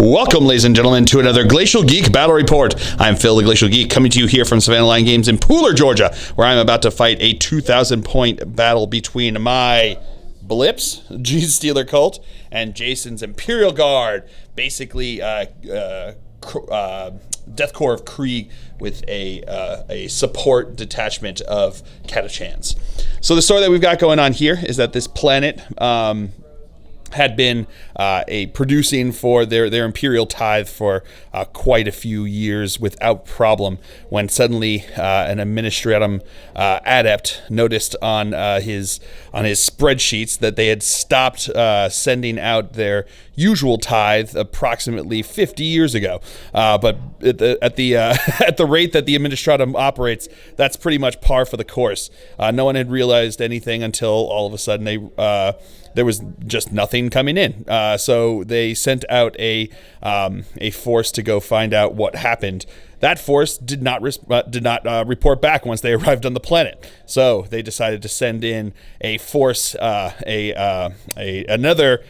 Welcome, ladies and gentlemen, to another Glacial Geek Battle Report. I'm Phil, the Glacial Geek, coming to you here from Savannah Line Games in Pooler, Georgia, where I'm about to fight a 2,000-point battle between my Blips, Genestealer Cult, and Jason's Imperial Guard, basically Death Korps of Kreig with a support detachment of Catachans. So the story that we've got going on here is that this planet had been producing for their Imperial Tithe for quite a few years without problem, when suddenly an Administratum adept noticed on his spreadsheets that they had stopped sending out their usual tithe approximately 50 years ago. But at the rate that the Administratum operates, that's pretty much par for the course. No one had realized anything until all of a sudden there was just nothing coming in. So they sent out a force to go find out what happened. That force did not report back once they arrived on the planet. So they decided to send in a force, another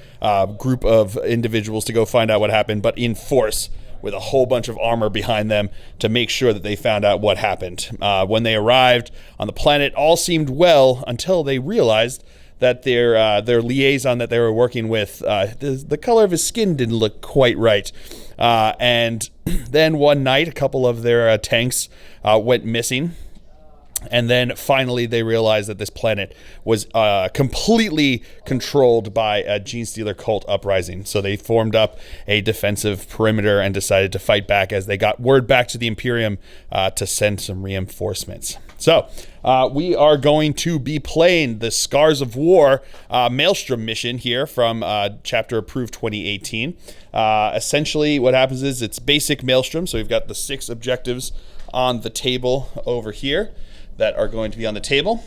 group of individuals to go find out what happened, but in force, with a whole bunch of armor behind them to make sure that they found out what happened. When they arrived on the planet, all seemed well until they realized that their liaison that they were working with, the color of his skin didn't look quite right. And then one night, a couple of their tanks went missing. And then finally they realized that this planet was completely controlled by a Genestealer Cult uprising. So they formed up a defensive perimeter and decided to fight back as they got word back to the Imperium to send some reinforcements. So we are going to be playing the Scars of War Maelstrom mission here from Chapter Approved 2018. Essentially what happens is it's basic Maelstrom. So we've got the 6 objectives on the table over here that are going to be on the table.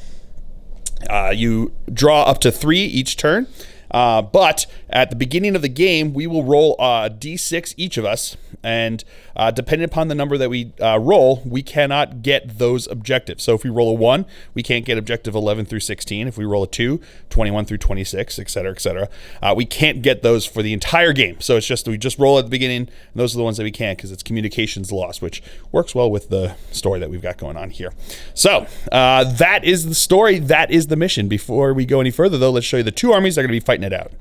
You draw up to 3 each turn, but at the beginning of the game, we will roll a d6 each of us, and depending upon the number that we roll, we cannot get those objectives. So if we roll a 1, we can't get objective 11 through 16. If we roll a 2, 21 through 26, etc., etc. We can't get those for the entire game. So it's just, we just roll at the beginning, and those are the ones that we can't, because it's communications loss, which works well with the story that we've got going on here. So that is the story. That is the mission. Before we go any further, though, let's show you the 2 armies that are going to be fighting it out.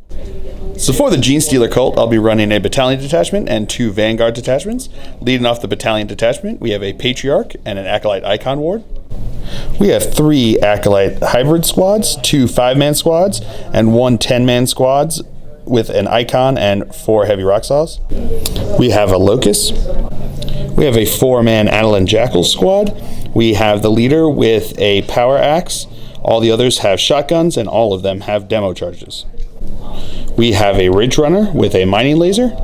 So for the Genestealer Cult, I'll be running a battalion detachment and 2 Vanguard detachments. Leading off the battalion detachment, we have a Patriarch and an Acolyte Icon Ward. We have 3 Acolyte hybrid squads, 2 5-man squads, and 1 10-man squads with an Icon and 4 heavy rock saws. We have a Locust. We have a 4-man Anilan Jackal squad. We have the leader with a power axe. All the others have shotguns, and all of them have demo charges. We have a Ridge Runner with a mining laser.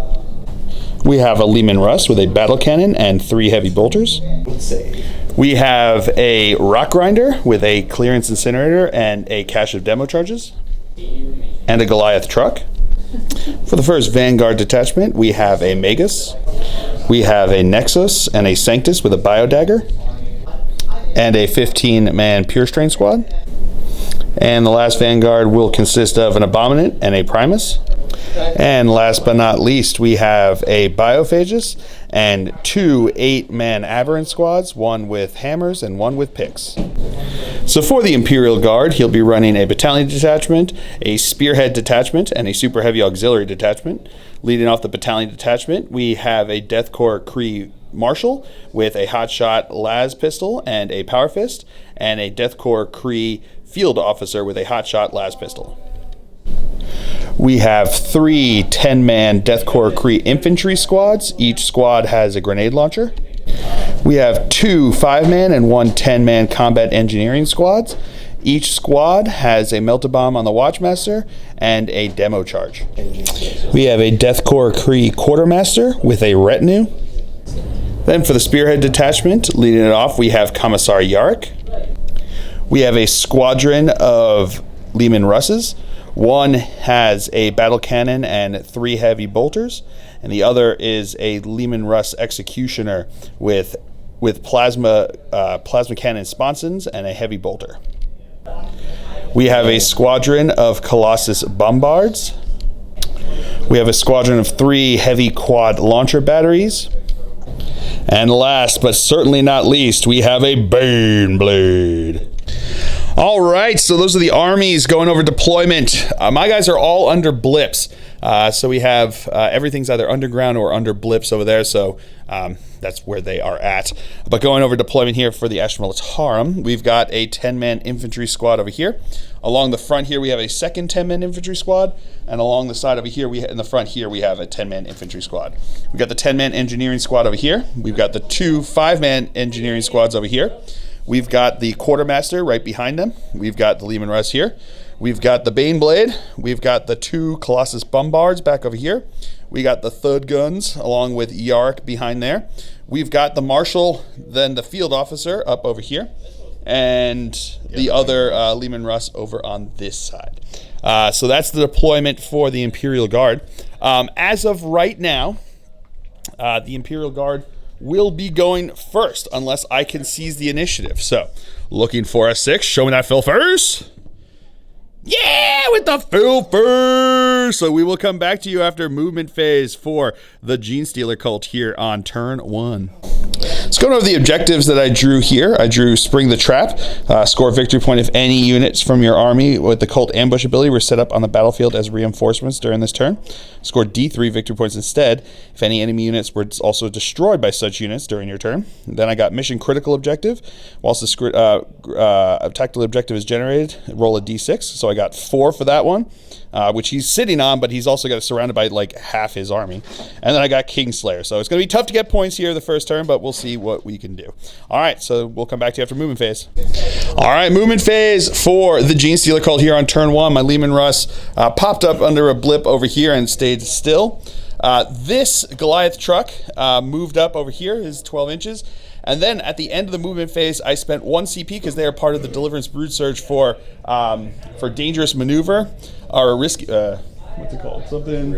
We have a Lehmann Russ with a battle cannon and 3 heavy bolters. We have a Rock Grinder with a clearance incinerator and a cache of demo charges. And a Goliath truck. For the first Vanguard detachment, we have a Magus. We have a Nexus and a Sanctus with a Biodagger. And a 15-man Pure Strain squad. And the last Vanguard will consist of an Abominant and a Primus. And last but not least, we have a Biophagus and 2 8-man Aberrant squads, 1 with hammers and 1 with picks. So for the Imperial Guard, he'll be running a battalion detachment, a spearhead detachment, and a super heavy auxiliary detachment. Leading off the battalion detachment, we have a Death Korps Kreig Marshal with a hotshot las pistol and a power fist, and a Death Korps Kreig field officer with a hotshot las pistol. We have 3 10-man Death Korps Kreig infantry squads. Each squad has a grenade launcher. We have 2 5-man and 1 10-man combat engineering squads. Each squad has a melt-a-bomb on the Watchmaster and a demo charge. We have a Death Korps Kreig quartermaster with a retinue. Then for the spearhead detachment, leading it off, we have Commissar Yarrick. We have a squadron of Lehmann Russes. 1 has a battle cannon and 3 heavy bolters, and the other is a Lehmann Russ executioner with plasma cannon sponsons and a heavy bolter. We have a squadron of Colossus bombards. We have a squadron of 3 heavy quad launcher batteries. And last, but certainly not least, we have a Bane blade. All right, so those are the armies going over deployment. My guys are all under blips. So we have everything's either underground or under blips over there. So that's where they are at. But going over deployment here for the Ashmilitarum, we've got a 10-man infantry squad over here. Along the front here, we have a second 10-man infantry squad. And along the side over here, in the front here, we have a 10-man infantry squad. We've got the 10-man engineering squad over here. We've got the 2 5-man engineering squads over here. We've got the quartermaster right behind them. We've got the Lehmann Russ here. We've got the Bane blade. We've got the 2 Colossus bombards back over here. We got the Thud guns along with Yarrick behind there. We've got the Marshal, then the field officer up over here, and the other Lehmann Russ over on this side. So that's the deployment for the Imperial Guard. As of right now, the Imperial Guard will be going first unless I can seize the initiative. So looking for a 6. Show me that fill first. Yeah, with the fill first. So we will come back to you after movement phase for the Genestealer Cult here on turn 1. Let's go over the objectives that I drew here. I drew Spring the Trap. Score victory point if any units from your army with the Cult ambush ability were set up on the battlefield as reinforcements during this turn. Score D3 victory points instead if any enemy units were also destroyed by such units during your turn. Then I got Mission Critical Objective. Whilst the tactical objective is generated, roll a D6. So I got 4 for that one, which he's sitting on, but he's also got surrounded by like half his army. And then I got Kingslayer. So it's going to be tough to get points here the first turn, but we'll see what we can do. All right, so we'll come back to you after movement phase. All right, movement phase for the Genestealer Cult here on turn 1. My Lehmann Russ popped up under a blip over here and stayed still. This Goliath truck moved up over here, is 12 inches. And then at the end of the movement phase, I spent 1 CP because they are part of the Deliverance Brood Surge for dangerous maneuver or risky. What's it called? Something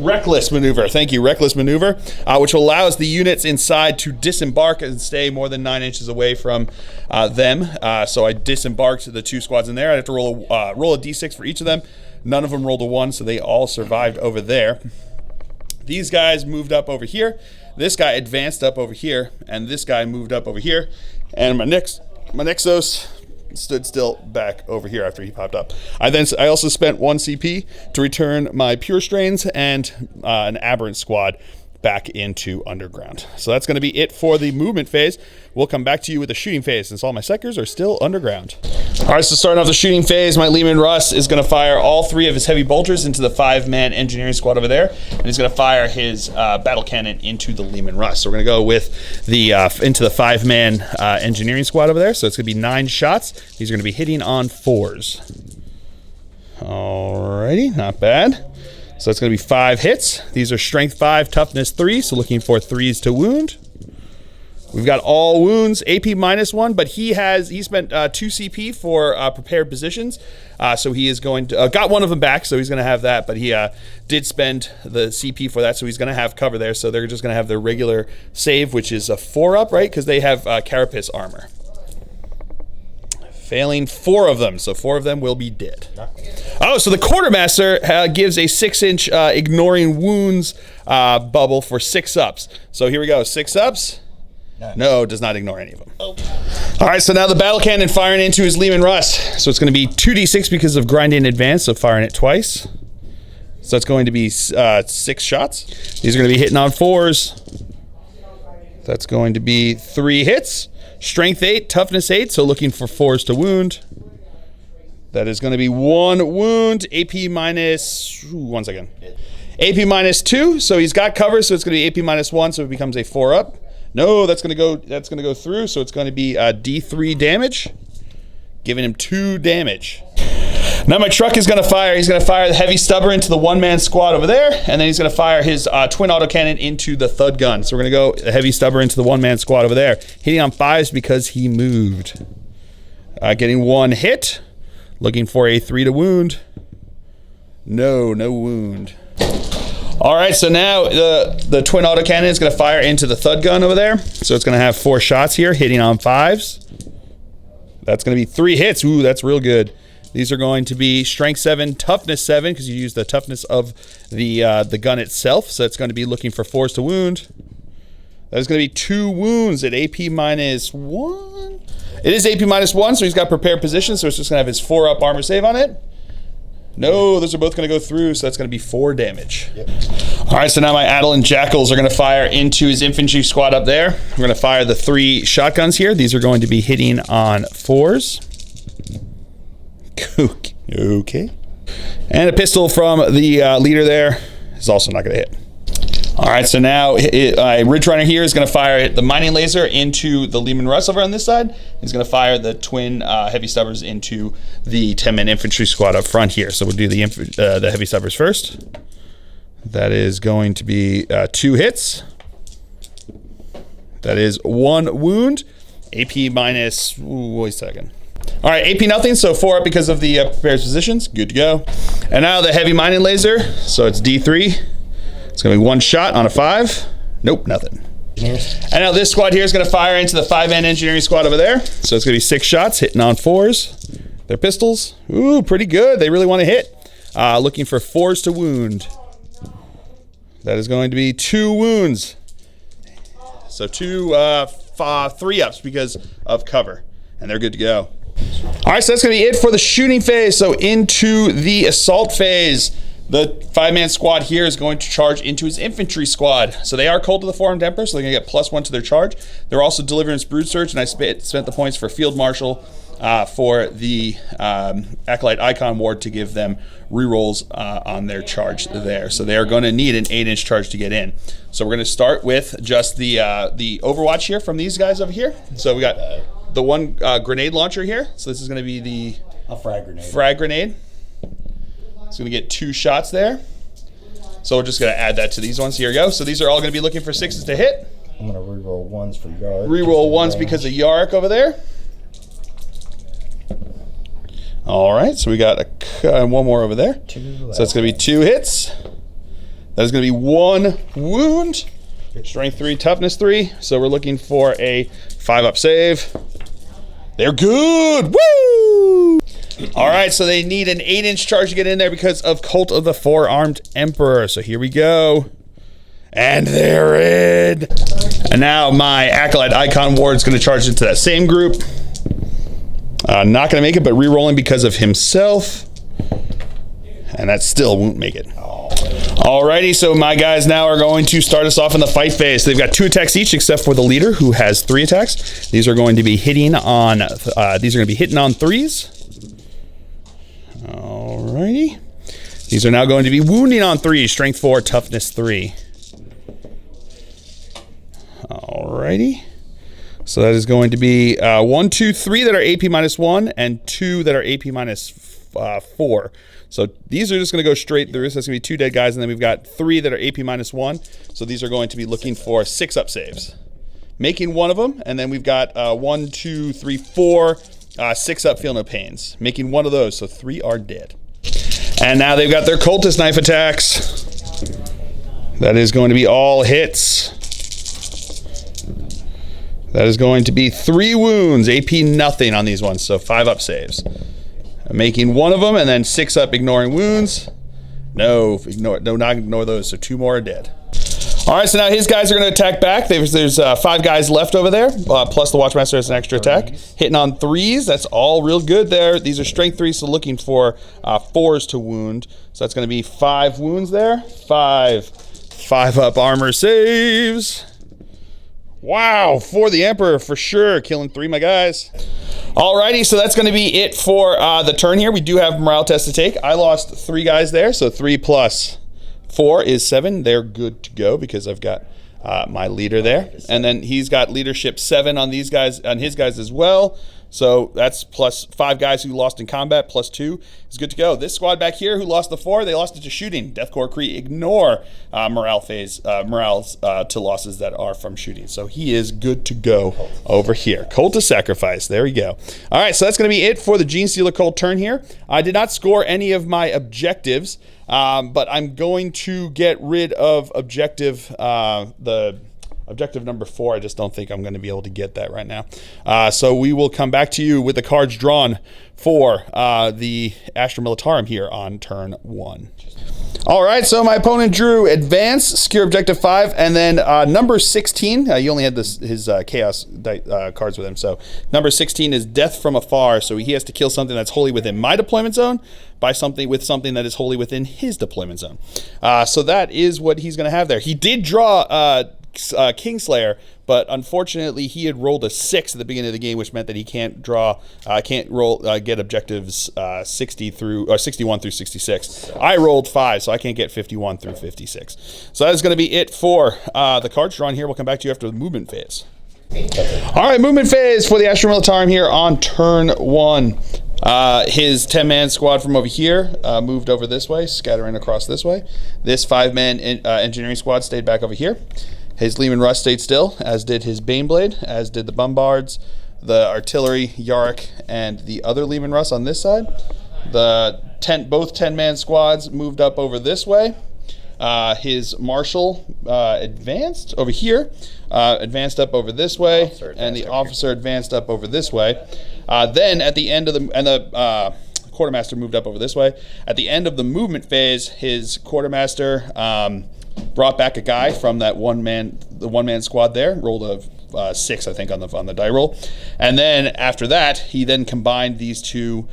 reckless maneuver. Thank you, reckless maneuver, which allows the units inside to disembark and stay more than 9 inches away from them. So I disembarked the 2 squads in there. I have to roll a d6 for each of them. None of them rolled a 1, so they all survived over there. These guys moved up over here. This guy advanced up over here, and this guy moved up over here. And my Nexos stood still back over here after he popped up. I also spent 1 CP to return my Pure Strains and an Aberrant squad back into underground. So that's going to be it for the movement phase. We'll come back to you with the shooting phase since all my sectors are still underground. All right, so starting off the shooting phase, my Lehmann Russ is going to fire all 3 of his heavy bolters into the 5-man engineering squad over there, and he's going to fire his battle cannon into the Lehmann Russ. So we're going to go with the into the 5-man engineering squad over there. So it's going to be 9 shots. These are going to be hitting on 4s. Alrighty, not bad. So it's going to be 5 hits. These are strength 5, toughness 3, so looking for 3s to wound. We've got all wounds, AP -1, but he spent 2 CP for prepared positions. So he is going to, got one of them back, so he's going to have that, but he did spend the CP for that, so he's going to have cover there. So they're just going to have their regular save, which is a 4-up, right? Because they have carapace armor. Failing 4 of them, so 4 of them will be dead. Oh, so the quartermaster gives a 6-inch ignoring wounds bubble for 6 ups. So here we go, 6 ups. No, does not ignore any of them. Oh. All right, so now the battle cannon firing into his Lehmann Russ. So it's going to be 2d6 because of grinding advance, so firing it twice. So it's going to be 6 shots. These are going to be hitting on 4s. That's going to be 3 hits. Strength 8, toughness 8, so looking for 4s to wound. That is going to be 1 wound, AP minus, one second. AP -2, so he's got cover, so it's going to be AP -1, so it becomes a 4-up. No, that's going to go through, so it's going to be D3 damage, giving him 2 damage. Now my truck is going to fire. He's going to fire the heavy Stuber into the 1-man squad over there, and then he's going to fire his twin autocannon into the Thud gun. So we're going to go the heavy Stuber into the 1-man squad over there, hitting on 5s because he moved. Getting 1 hit, looking for a 3 to wound. No wound. All right, so now the twin autocannon is going to fire into the Thud gun over there. So it's going to have 4 shots here, hitting on 5s. That's going to be 3 hits. Ooh, that's real good. These are going to be strength 7, toughness 7, because you use the toughness of the gun itself. So it's going to be looking for 4s to wound. That is going to be 2 wounds at AP -1. It is AP -1, so he's got prepared position, so it's just going to have his 4-up armor save on it. No, those are both going to go through, so that's going to be 4 damage. Yep. All right, so now my Adel and Jackals are going to fire into his infantry squad up there. We're going to fire the 3 shotguns here. These are going to be hitting on 4s. Okay. And a pistol from the leader there is also not going to hit. All right, so now Ridge Runner here is going to fire the mining laser into the Lehmann Russellville on this side. He's going to fire the twin heavy stubbers into the 10-man infantry squad up front here. So we'll do the heavy stubbers first. That is going to be 2 hits. That is 1 wound. AP minus, wait a second. All right, AP nothing, so 4 up because of the prepared positions. Good to go. And now the heavy mining laser. So it's D3. It's going to be 1 shot on a 5. Nope, nothing. And now this squad here is going to fire into the 5-man engineering squad over there. So it's going to be 6 shots hitting on 4s. Their pistols. Ooh, pretty good. They really want to hit. Looking for 4s to wound. That is going to be 2 wounds. So 3 ups because of cover. And they're good to go. All right, so that's going to be it for the shooting phase. So into the assault phase. The 5-man squad here is going to charge into his infantry squad. So they are Cult of the Four-Armed Emperor, so they're going to get +1 to their charge. They're also Deliverance Brood Search, and I spent the points for Field Marshal for the Acolyte Icon Ward to give them rerolls on their charge there. So they are going to need an 8-inch charge to get in. So we're going to start with just the Overwatch here from these guys over here. So we got the one grenade launcher here. So this is going to be the frag grenade. It's going to get 2 shots there. So we're just going to add that to these ones. Here we go. So these are all going to be looking for 6s to hit. I'm going to reroll 1s for Yark. Reroll 1s because of Yark over there. All right. So we got one more over there. So it's going to be 2 hits. That is going to be 1 wound. Strength 3, toughness 3. So we're looking for a 5-up save. They're good. Woo! All right, so they need an 8-inch charge to get in there because of Cult of the Four-Armed Emperor. So here we go. And they're in. And now my Acolyte Icon Ward is going to charge into that same group. Not going to make it, but re-rolling because of himself. And that still won't make it. Alrighty, so my guys now are going to start us off in the fight phase. So they've got 2 attacks each, except for the leader, who has 3 attacks. These are going to be hitting on 3s. Alrighty. These are now going to be wounding on 3, strength 4, toughness 3. Alrighty. So that is going to be 1, 2, 3 that are AP -1 and 2 that are AP -4. So these are just going to go straight through. So that's going to be 2 dead guys, and then we've got 3 that are AP -1. So these are going to be looking for 6-up saves. Making 1 of them, and then we've got 1, 2, 3, 4 6-up feel no pains. Making 1 of those, so 3 are dead. And now they've got their Koltes knife attacks. That is going to be all hits. That is going to be 3 wounds, AP nothing on these ones, so 5-up saves. Making 1 of them, and then 6-up ignoring wounds. No, not ignore those, so 2 more are dead. All right, so now his guys are going to attack back. There's 5 guys left over there, plus the Watchmaster has an extra attack. Hitting on 3s, that's all real good there. These are strength 3s, so looking for 4s to wound. So that's going to be 5 wounds there. 5-up armor saves. Wow, for the Emperor for sure. Killing 3, my guys. Alrighty, so that's going to be it for the turn here. We do have morale test to take. I lost 3 guys there, so 3 plus 4 is 7. They're good to go because I've got my leader there. And then he's got leadership 7 on these guys, on his guys as well. So that's plus 5 guys who lost in combat, plus 2 is good to go. This squad back here who lost the 4, they lost it to shooting. Deathcore Kree ignore morales to losses that are from shooting. So he is good to go over here. Cult of Sacrifice, there we go. All right, so that's going to be it for the Genestealer Cult turn here. I did not score any of my objectives, but I'm going to get rid of objective, the objective number 4. I just don't think I'm going to be able to get that right now. So we will come back to you with the cards drawn for the Astra Militarum here on turn 1. All right, so my opponent drew Advance, Secure Objective 5, and then number 16. He only had his Chaos cards with him, so number 16 is Death from Afar. So he has to kill something that's wholly within my deployment zone by something that is wholly within his deployment zone. So that is what he's going to have there. He did draw Kingslayer, but unfortunately he had rolled a 6 at the beginning of the game, which meant that he can't get objectives 61 through 66. I rolled 5, so I can't get 51 through 56. So that is going to be it for the cards drawn here. We'll come back to you after the movement phase. All right, movement phase for the Astra Militarum here on turn 1. His 10-man squad from over here moved over this way, scattering across this way. This 5-man engineering squad stayed back over here. His Lehmann Russ stayed still, as did his Baneblade, as did the Bombards, the Artillery, Yarrick, and the other Lehmann Russ on this side. Both 10-man squads moved up over this way. His Marshal advanced over here, advanced up over this way, and the officer advanced up over this way. Then at the end of the quartermaster moved up over this way. At the end of the movement phase, his quartermaster brought back a guy from that one-man squad there. Rolled a 6, I think, on the die roll, and then after that, he then combined these two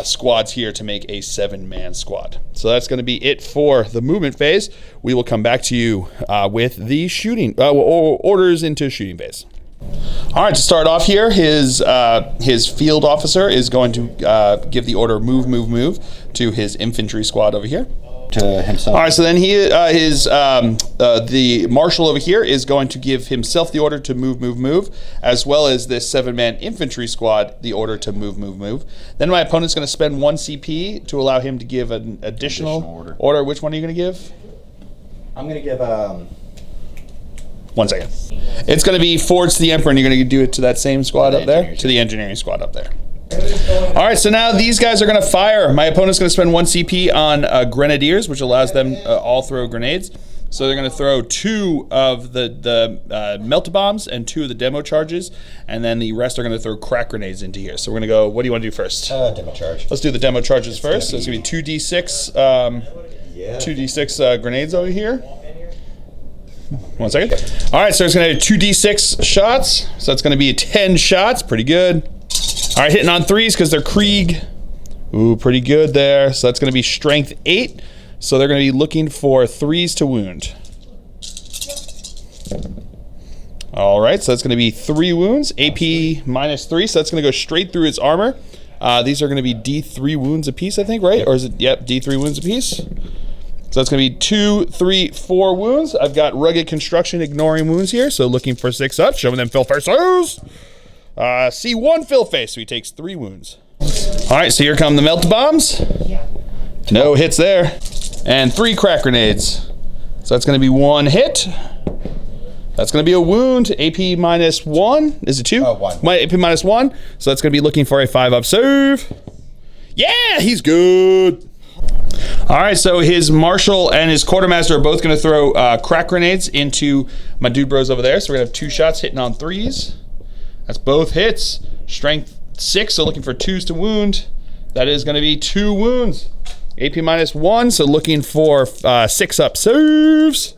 squads here to make a 7-man squad. So that's going to be it for the movement phase. We will come back to you with the shooting orders into shooting phase. All right, to start off here, his field officer is going to give the order move to his infantry squad over here. To himself. All right, so then the Marshal over here is going to give himself the order to move, as well as this 7-man infantry squad the order to move. Then my opponent's going to spend 1 CP to allow him to give an additional order. Which one are you going to give? I'm going to give 1 second. It's going to be forwards to the Emperor, and you're going to do it to that same squad up there? To the engineering squad up there. All right, so now these guys are going to fire. My opponent's going to spend 1 CP on Grenadiers, which allows them all throw grenades. So they're going to throw 2 of the melta bombs and 2 of the demo charges, and then the rest are going to throw crack grenades into here. So we're going to go, what do you want to do first? Demo charge. Let's do the demo charges first. So it's going to be 2d6 2d6 grenades over here. 1 second. All right, so it's going to be 2d6 shots. So it's going to be 10 shots. Pretty good. All right, hitting on 3s because they're Krieg. Ooh, pretty good there. So that's going to be strength 8. So they're going to be looking for 3s to wound. All right, so that's going to be 3 wounds. AP minus 3, so that's going to go straight through his armor. These are going to be D3 wounds apiece, I think, right? Yep. Or is it, yep, D3 wounds apiece. So that's going to be 2, 3, 4 wounds. I've got rugged construction ignoring wounds here, so looking for 6 up, showing them fill faces. C1 fill face, so he takes 3 wounds. All right, so here come the melt bombs. No hits there. And 3 crack grenades. So that's going to be 1 hit. That's going to be a wound. AP minus 1. Is it 2? 1. AP minus 1. So that's going to be looking for a 5-up save. Yeah, he's good. All right, so his Marshal and his Quartermaster are both going to throw crack grenades into my dude bros over there. So we're going to have 2 shots hitting on 3s. That's both hits. Strength 6, so looking for 2s to wound. That is going to be 2 wounds. AP minus 1, so looking for 6-up saves.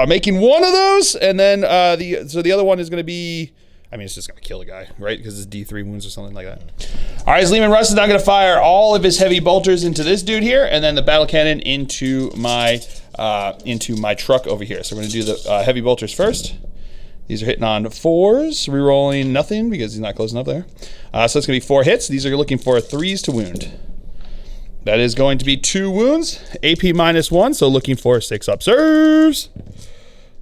Making 1 of those, and then the other one is going to be, I mean, it's just going to kill a guy, right? Because it's D3 wounds or something like that. All right, his Lehmann Russ is now going to fire all of his heavy bolters into this dude here, and then the battle cannon into my truck over here. So we're going to do the heavy bolters first. These are hitting on 4s, rerolling nothing because he's not close enough there. So it's going to be 4 hits. These are looking for 3s to wound. That is going to be 2 wounds. AP minus 1, so looking for 6-up saves.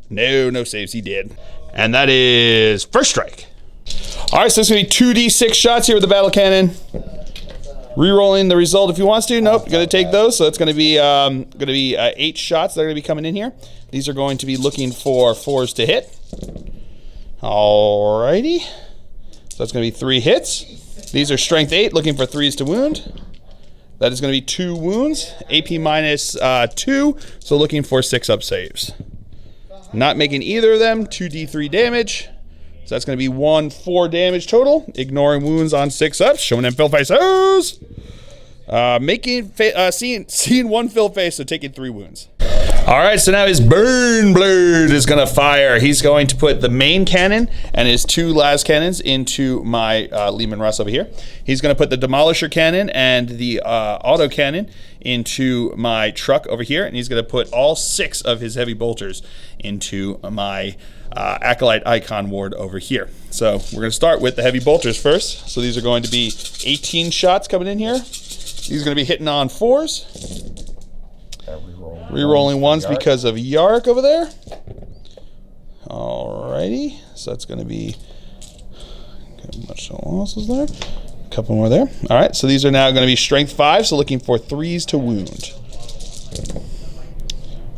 No saves, he did. And that is first strike. All right, so it's going to be 2d6 shots here with the battle cannon. Rerolling the result if he wants to. Nope, going to take those. So it's going to be 8 shots that are going to be coming in here. These are going to be looking for 4s to hit. Alrighty. So that's going to be 3 hits. These are strength 8, looking for 3s to wound. That is going to be 2 wounds. AP minus 2, so looking for 6-up saves. Not making either of them. 2d3 damage. So that's going to be 4 damage total. Ignoring wounds on 6-ups. Showing them fill faces. Seeing 1 fill face, so taking 3 wounds. All right, so now his burn blade is going to fire. He's going to put the main cannon and his 2 las cannons into my Lehmann Russ over here. He's going to put the demolisher cannon and the autocannon into my truck over here, and he's going to put all 6 of his heavy bolters into my Acolyte icon ward over here. So we're going to start with the heavy bolters first. So these are going to be 18 shots coming in here. These are going to be hitting on 4s. Rerolling 1s because of Yark over there. Alrighty. So that's going to be much losses there. A couple more there. Alright, so these are now going to be strength 5, so looking for 3s to wound.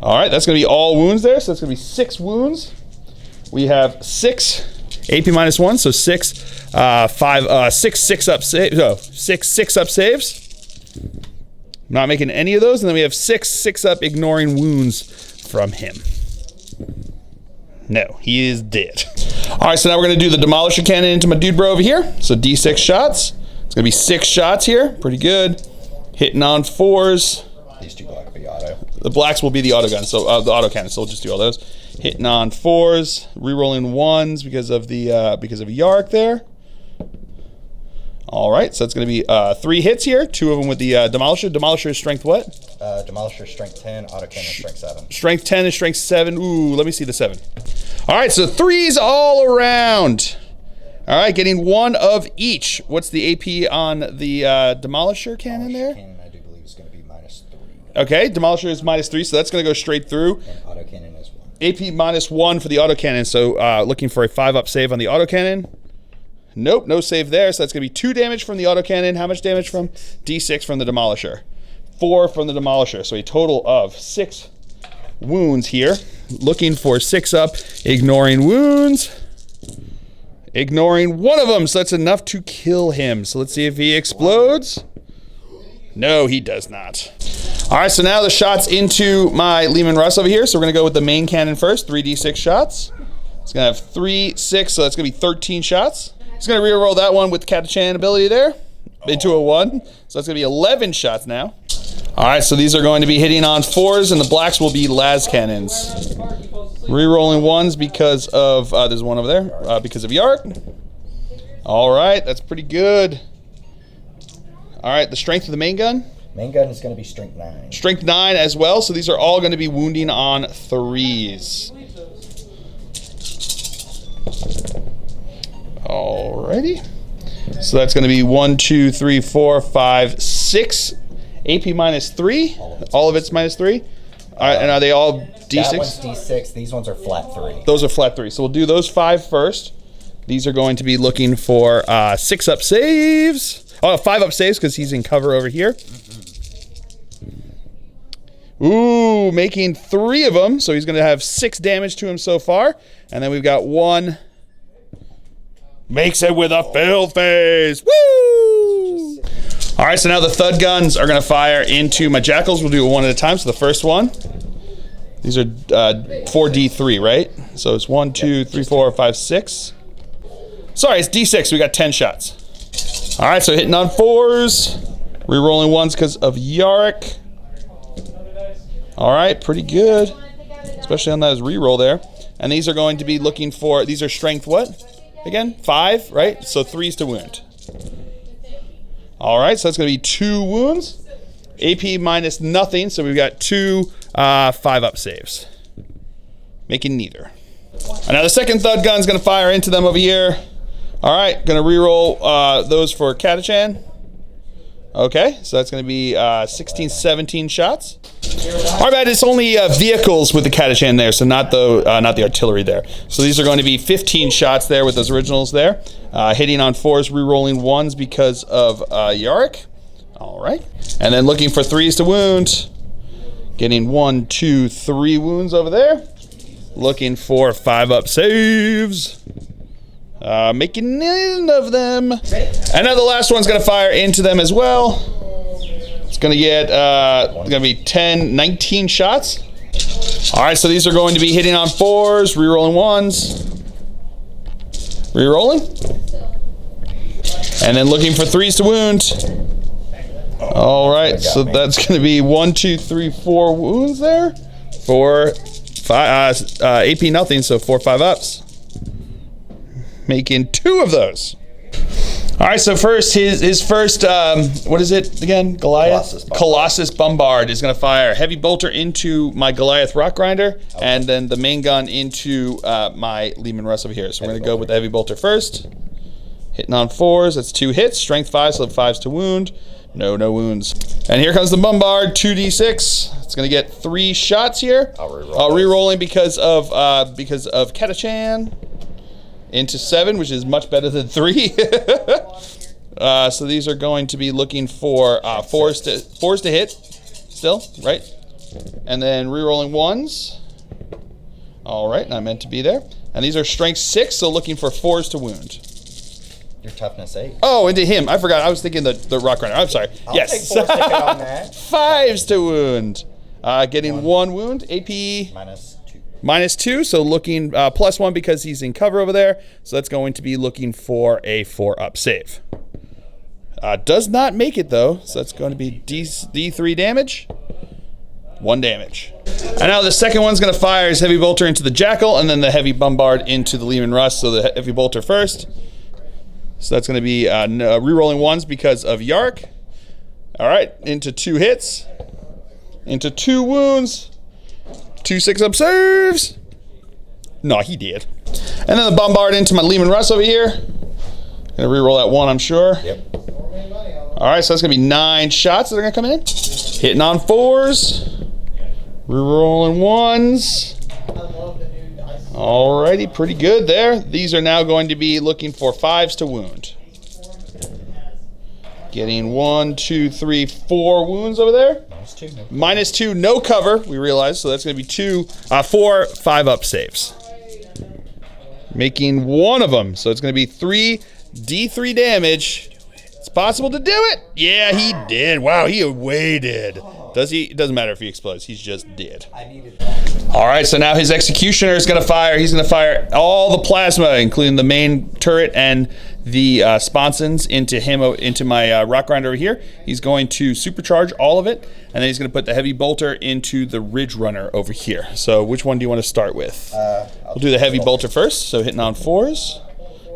Alright, that's going to be all wounds there, so that's going to be 6 wounds. We have 6 AP -1, so 6 6-up saves. No, 6 6-up saves. Not making any of those, and then we have 6 6-up ignoring wounds from him. No, he is dead. All right, so now we're going to do the demolisher cannon into my dude bro over here. So D6 shots. It's going to be 6 shots here. Pretty good. Hitting on 4s. These 2 black will be auto. The blacks will be the autogun, so the autocannon. So we'll just do all those. Hitting on 4s, rerolling 1s because of Yark there. All right, so it's going to be 3 hits here. 2 of them with the demolisher. Demolisher is strength what? Demolisher strength 10, autocannon strength 7. Strength 10 is strength 7. Ooh, let me see the 7. All right, so 3s all around. All right, getting 1 of each. What's the AP on the demolisher cannon there? Cannon, I do believe, is going to be -3. Okay, demolisher is -3, so that's going to go straight through. And autocannon is 1. AP -1 for the autocannon, so looking for a 5-up save on the autocannon. Nope, no save there, so that's going to be 2 damage from the autocannon. How much damage from? D6 from the demolisher. 4 from the demolisher, so a total of 6 wounds here. Looking for 6-up, ignoring wounds. Ignoring 1 of them, so that's enough to kill him. So let's see if he explodes. No, he does not. All right, so now the shots into my Lehmann Russ over here. So we're going to go with the main cannon first, 3d6 shots. It's going to have 3, 6, so that's going to be 13 shots. He's going to reroll that one with the Catachan ability there into a 1. So that's going to be 11 shots now. All right, so these are going to be hitting on 4s, and the blacks will be las cannons. Rerolling 1s because of, there's 1 over there, because of Yark. All right, that's pretty good. All right, the strength of the main gun? Main gun is going to be strength 9. Strength 9 as well, so these are all going to be wounding on 3s. Alrighty. So that's going to be 1, 2, 3, 4, 5, 6 AP -3. All of it's -3. All right, and are they all D6? That one's D6. These ones are flat 3. Those are flat 3. So we'll do those 5 first. These are going to be looking for 6-up saves. Oh, 5-up saves because he's in cover over here. Ooh, making 3 of them. So he's going to have 6 damage to him so far. And then we've got 1. Makes it with a fill face. Woo! All right, so now the Thud guns are going to fire into my Jackals. We'll do it 1 at a time. So the first one, these are 4d3, right? So it's 1, 2, 3, 4, 5, 6. Sorry, it's d6. We got 10 shots. All right, so hitting on 4s, rerolling 1s because of Yark. All right, pretty good, especially on that reroll there. And these are going to be looking for, these are strength what? Again, 5, right? So 3s to wound. All right, so that's going to be 2 wounds. AP -0, so we've got 2 5-up saves. Making neither. And now the second Thud gun's going to fire into them over here. All right, going to reroll those for Catachan. Okay, so that's going to be 16, 17 shots. Our bad, it's only vehicles with the Catachan there, so not the artillery there. So these are going to be 15 shots there with those originals there. Hitting on 4s, rerolling 1s because of Yark. All right, and then looking for 3s to wound. Getting 1, 2, 3 wounds over there. Looking for 5-up saves. Making none of them. And now the last one's going to fire into them as well. It's going to get, going to be 10, 19 shots. All right, so these are going to be hitting on 4s, re-rolling 1s, re-rolling, and then looking for 3s to wound. All right, so that's going to be 1, 2, 3, 4 wounds there. 4, 5, AP nothing, so 4, 5 ups. Making 2 of those. All right, so first, his first, what is it again? Goliath? Colossus Bombard is going to fire heavy bolter into my Goliath Rock Grinder, and then the main gun into my Lehmann Russ over here. So we're going to go with the heavy bolter first. Hitting on 4s, that's 2 hits. Strength 5, so 5s to wound. No wounds. And here comes the Bombard, 2d6. It's going to get 3 shots here. I'll re-rolling because of Katachan. Into 7, which is much better than 3. So these are going to be looking for 4s to hit still, right? And then re-rolling 1s. All right, not meant to be there. And these are strength 6, so looking for 4s to wound. Your toughness 8. Oh, into him. I forgot. I was thinking the Rock Runner. I'm sorry. I'll yes. take 4 to hit on that. 5s to wound. Getting 1 wound. AP. -2, so looking +1 because he's in cover over there. So that's going to be looking for a 4-up save. Does not make it though, so that's going to be D3 damage. 1 damage. And now the second one's going to fire his heavy bolter into the Jackal, and then the heavy bombard into the Lehmann Russ. So the heavy bolter first. So that's going to be re-rolling 1s because of Yark. All right, into 2 hits, into 2 wounds. 2 6-up saves. No, he did. And then the bombard into my Lehmann Russ over here. Gonna re-roll that 1, I'm sure. Yep. All right, so that's gonna be 9 shots that are gonna come in. Hitting on 4s. Re-rolling 1s. Alrighty, pretty good there. These are now going to be looking for 5s to wound. Getting 1, 2, 3, 4 wounds over there. -2, no cover, we realize, so that's going to be 4 5-up saves. Making 1 of them, so it's going to be 3 D3 damage. It's possible to do it. Yeah, he did. Wow, he way did. Does he? It doesn't matter if he explodes, he's just dead. All right, so now his Executioner is going to fire. He's going to fire all the plasma, including the main turret and the sponsons into my Rock Grinder over here. He's going to supercharge all of it, and then he's going to put the heavy bolter into the Ridge Runner over here. So which one do you want to start with? We'll do the heavy bolter first. So hitting on 4s.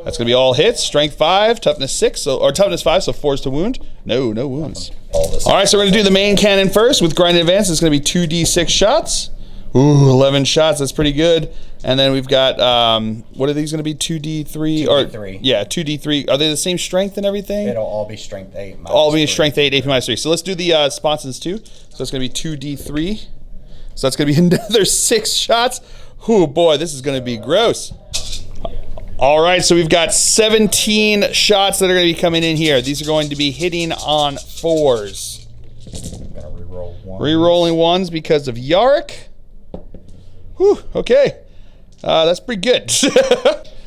That's going to be all hits. Strength 5, toughness 6, or toughness 5, so 4s to wound. No wounds. All right, so we're going to do the main cannon first with Grinded Advance. It's going to be 2d6 shots. Ooh, 11 shots. That's pretty good. And then we've got, what are these going to be? 2d3? 2d3. Yeah, 2d3. Are they the same strength and everything? It'll all be strength 8. All be strength 8, AP -3. So let's do the sponsons too. So it's going to be 2d3. So that's going to be another 6 shots. Oh boy, this is going to be gross. All right, so we've got 17 shots that are going to be coming in here. These are going to be hitting on 4s. I'm going to re-roll 1. Re-rolling 1s because of Yark. Whew, okay. That's pretty good.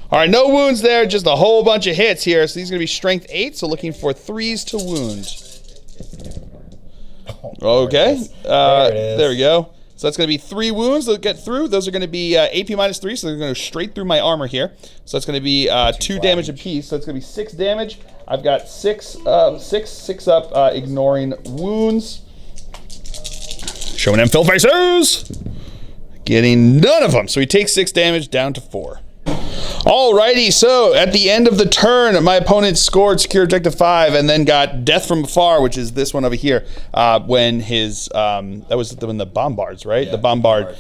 All right, no wounds there, just a whole bunch of hits here. So these are going to be strength 8, so looking for 3s to wound. Okay. There we go. So that's going to be 3 wounds that get through. Those are going to be AP -3, so they're going to go straight through my armor here. So that's going to be 2 damage apiece. So it's going to be 6 damage. I've got 6 up, ignoring wounds. Showing them fill faces. Getting none of them. So he takes 6 damage down to 4. Alrighty, so at the end of the turn, my opponent scored Secure Objective 5 and then got Death from Afar, which is this one over here, when his, that was when the Bombards, right? Yeah, the Bombard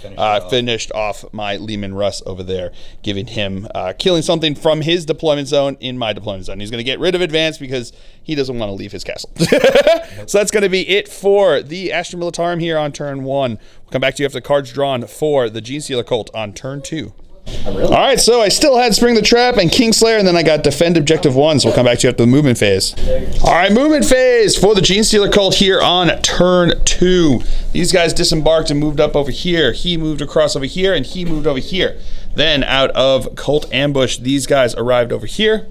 finished off my Lehmann Russ over there, giving him, killing something from his deployment zone in my deployment zone. He's going to get rid of Advance because he doesn't want to leave his castle. So that's going to be it for the Astra Militarum here on turn 1. We'll come back to you after the cards drawn for the Genestealer Cult on turn 2. Oh, really? All right, so I still had Spring the Trap and Kingslayer, and then I got Defend Objective 1, so we'll come back to you after the movement phase. All right, movement phase for the Genestealer Cult here on turn 2. These guys disembarked and moved up over here. He moved across over here, and he moved over here. Then out of Cult Ambush, these guys arrived over here.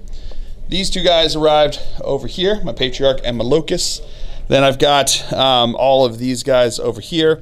These 2 guys arrived over here, my Patriarch and my Locust. Then I've got all of these guys over here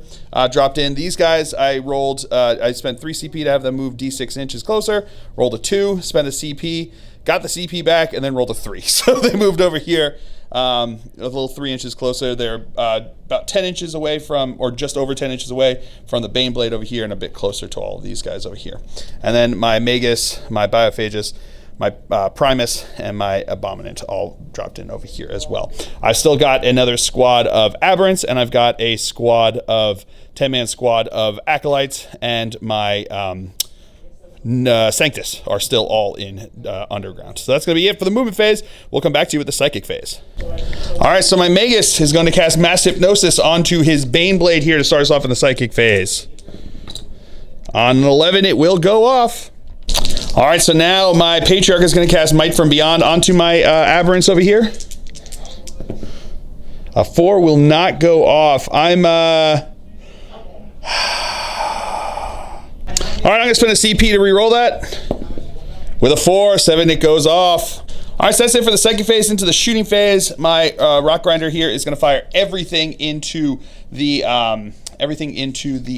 dropped in. These guys I rolled, I spent 3 CP to have them move D6 inches closer, rolled a 2, spent a CP, got the CP back, and then rolled a 3. So they moved over here a little 3 inches closer. They're about 10 inches away from, or just over 10 inches away from the Bane Blade over here, and a bit closer to all of these guys over here. And then my Magus, my Biophagus, my Primus, and my Abominant all dropped in over here as well. I've still got another squad of Aberrants, and I've got a squad of 10-man squad of Acolytes, and my Sanctus are still all in underground. So that's going to be it for the movement phase. We'll come back to you with the psychic phase. All right, so my Magus is going to cast Mass Hypnosis onto his Bane Blade here to start us off in the psychic phase. On an 11, it will go off. All right, so now my Patriarch is going to cast Might from Beyond onto my Aberrants over here. A 4 will not go off. I'm all right, I'm going to spend a CP to reroll that. With a 4, 7, it goes off. All right, so that's it for the second phase. Into the shooting phase, my Rock Grinder here is going to fire everything into the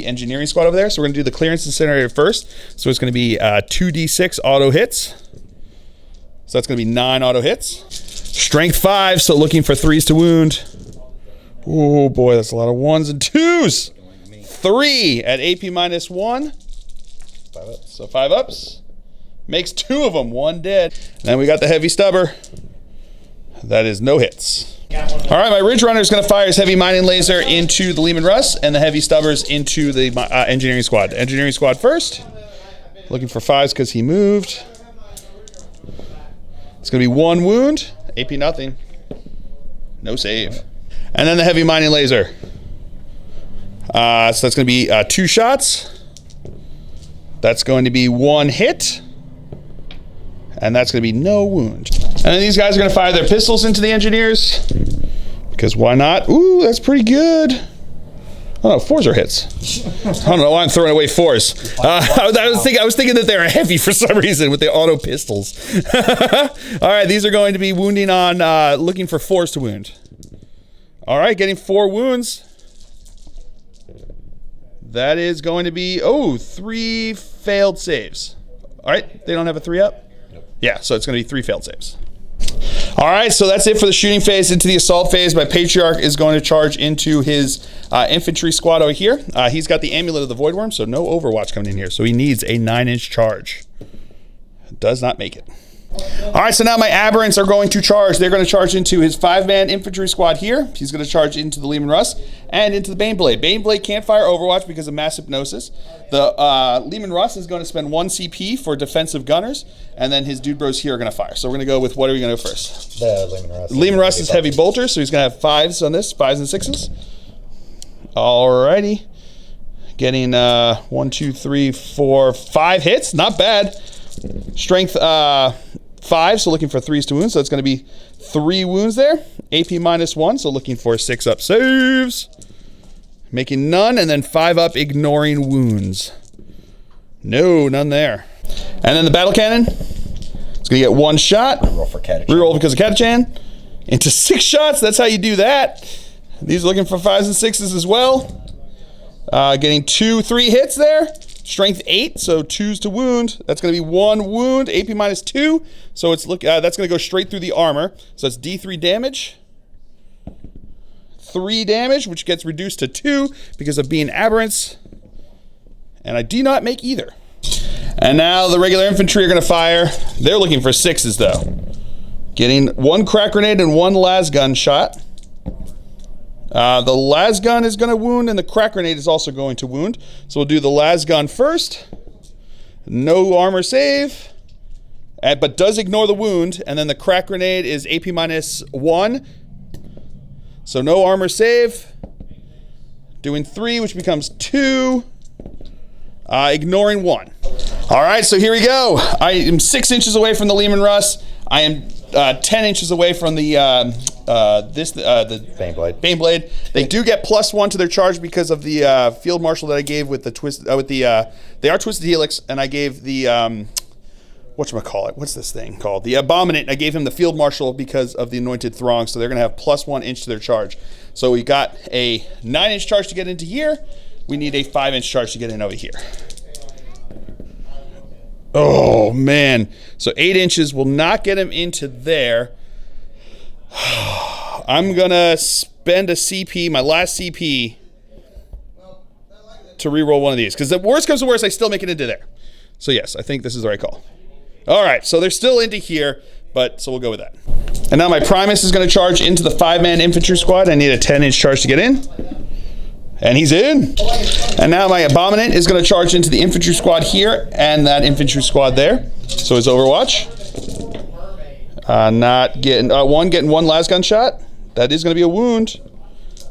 engineering squad over there. So we're going to do the clearance incinerator first. So it's going to be 2d6 auto hits. So that's going to be 9 auto hits. Strength 5, so looking for 3s to wound. Oh boy, that's a lot of 1s and 2s. 3 at AP minus 1. 5 ups. So 5 ups. Makes 2 of them, 1 dead. And then we got the heavy stubber. That is no hits. All right, my Ridge Runner is going to fire his heavy mining laser into the Lehmann Russ and the heavy stubbers into the engineering squad. Engineering squad first. Looking for 5s because he moved. It's going to be 1 wound. AP nothing. No save. And then the heavy mining laser. So that's going to be 2 shots. That's going to be 1 hit. And that's going to be no wound. And then these guys are going to fire their pistols into the engineers. Because why not? Ooh, that's pretty good. Oh no, 4s are hits. I don't know why I'm throwing away 4s. I was thinking that they were heavy for some reason with the auto pistols. All right, these are going to be wounding on, looking for 4s to wound. All right, getting 4 wounds. That is going to be, 3 failed saves. All right, they don't have a 3 up? Yeah, so it's going to be 3 failed saves. All right, so that's it for the shooting phase. Into the assault phase, my Patriarch is going to charge into his infantry squad over here. He's got the Amulet of the Voidworm, so no Overwatch coming in here. So he needs a 9-inch charge. Does not make it. All right, so now my Aberrants are going to charge. They're going to charge into his 5-man infantry squad here. He's going to charge into the Lehmann Russ and into the Bane Blade. Bane Blade can't fire Overwatch because of Mass Hypnosis. The Lehmann Russ is going to spend 1 CP for defensive gunners, and then his dude bros here are going to fire. So we're going to go with, what are we going to go first? The Lehmann Russ. Lehmann Russ is heavy bolter, so he's going to have 5s on this, 5s and 6s. Alrighty. Getting 1, 2, 3, 4, 5 hits. Not bad. Strength 5, so looking for 3s to wound. So it's going to be 3 wounds there. AP minus 1, so looking for 6 up saves. Making none, and then 5 up ignoring wounds. No, none there. And then the battle cannon. It's going to get 1 shot. Reroll for Catachan. Reroll because of Catachan. Into 6 shots. That's how you do that. These are looking for 5s and 6s as well. Getting 3 hits there. Strength 8, so 2s to wound. That's going to be 1 wound. AP minus 2, so it's that's going to go straight through the armor. So it's D3 damage. 3 damage, which gets reduced to 2 because of being Aberrants. And I do not make either. And now the regular infantry are going to fire. They're looking for 6s though. Getting 1 crack grenade and 1 las gun shot. The las gun is going to wound, and the crack grenade is also going to wound. So we'll do the las gun first. No armor save, but does ignore the wound. And then the crack grenade is AP minus 1. So no armor save. Doing 3, which becomes 2. Ignoring 1. All right, so here we go. I am 6 inches away from the Lehmann Russ. I am 10 inches away from the Bane Blade. Bane Blade. They do get +1 to their charge because of the Field Marshal that I gave with the twist. They are Twisted Helix, and I gave the whatchamacallit, what's this thing called? The Abominant. I gave him the Field Marshal because of the Anointed Throng, so they're going to have +1 inch to their charge. So we got a 9-inch charge to get into here. We need a 5-inch charge to get in over here. Oh, man. So 8 inches will not get him into there. I'm going to spend a CP, my last CP, to reroll one of these. Because the worst comes to worst, I still make it into there. So yes, I think this is the right call. All right, so they're still into here, but so we'll go with that. And now my Primus is going to charge into the 5-man infantry squad. I need a 10-inch charge to get in. And he's in. And now my Abominant is going to charge into the infantry squad here and that infantry squad there. So his Overwatch. Not getting getting one las gun shot. That is going to be a wound.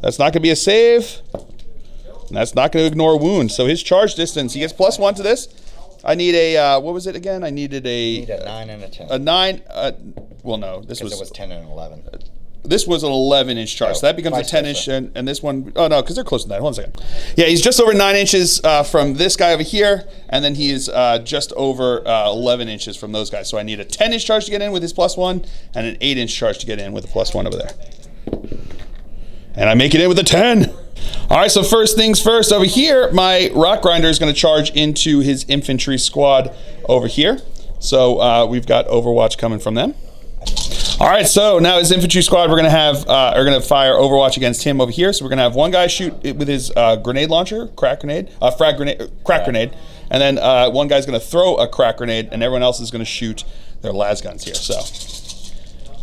That's not going to be a save. And that's not going to ignore a wound. So his charge distance, he gets +1 to this. I need a, what was it again? I needed a... Need a 9 and a 10. A 9, well no, this was... It was 10 and 11. This was an 11-inch charge. So that becomes a 10-inch, and this one, oh no, because they're close to that. Hold on a second. Yeah, he's just over 9 inches from this guy over here, and then he's just over 11 inches from those guys. So I need a 10-inch charge to get in with his +1, and an 8-inch charge to get in with a +1 over there. And I make it in with a 10. All right, so first things first, over here, my Rock Grinder is going to charge into his infantry squad over here. So we've got Overwatch coming from them. All right, so now his infantry squad, we're going to have, are going to fire Overwatch against him over here. So we're going to have one guy shoot it with his grenade launcher, crack grenade, crack grenade, and then one guy's going to throw a crack grenade, and everyone else is going to shoot their las guns here. So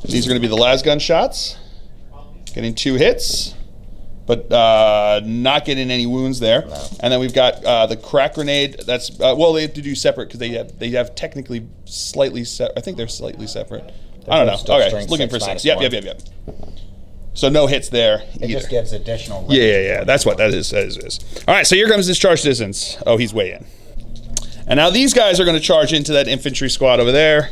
these are going to be the las gun shots, getting 2 hits, but not getting any wounds there. No. And then we've got the crack grenade. That's well, they have to do separate because they have technically slightly. I think they're slightly separate. I don't know. Okay, just looking for 6. Yep. So no hits there either. It just gives additional. Yeah. That's what that is. All right, so here comes his charge distance. Oh, he's way in. And now these guys are going to charge into that infantry squad over there,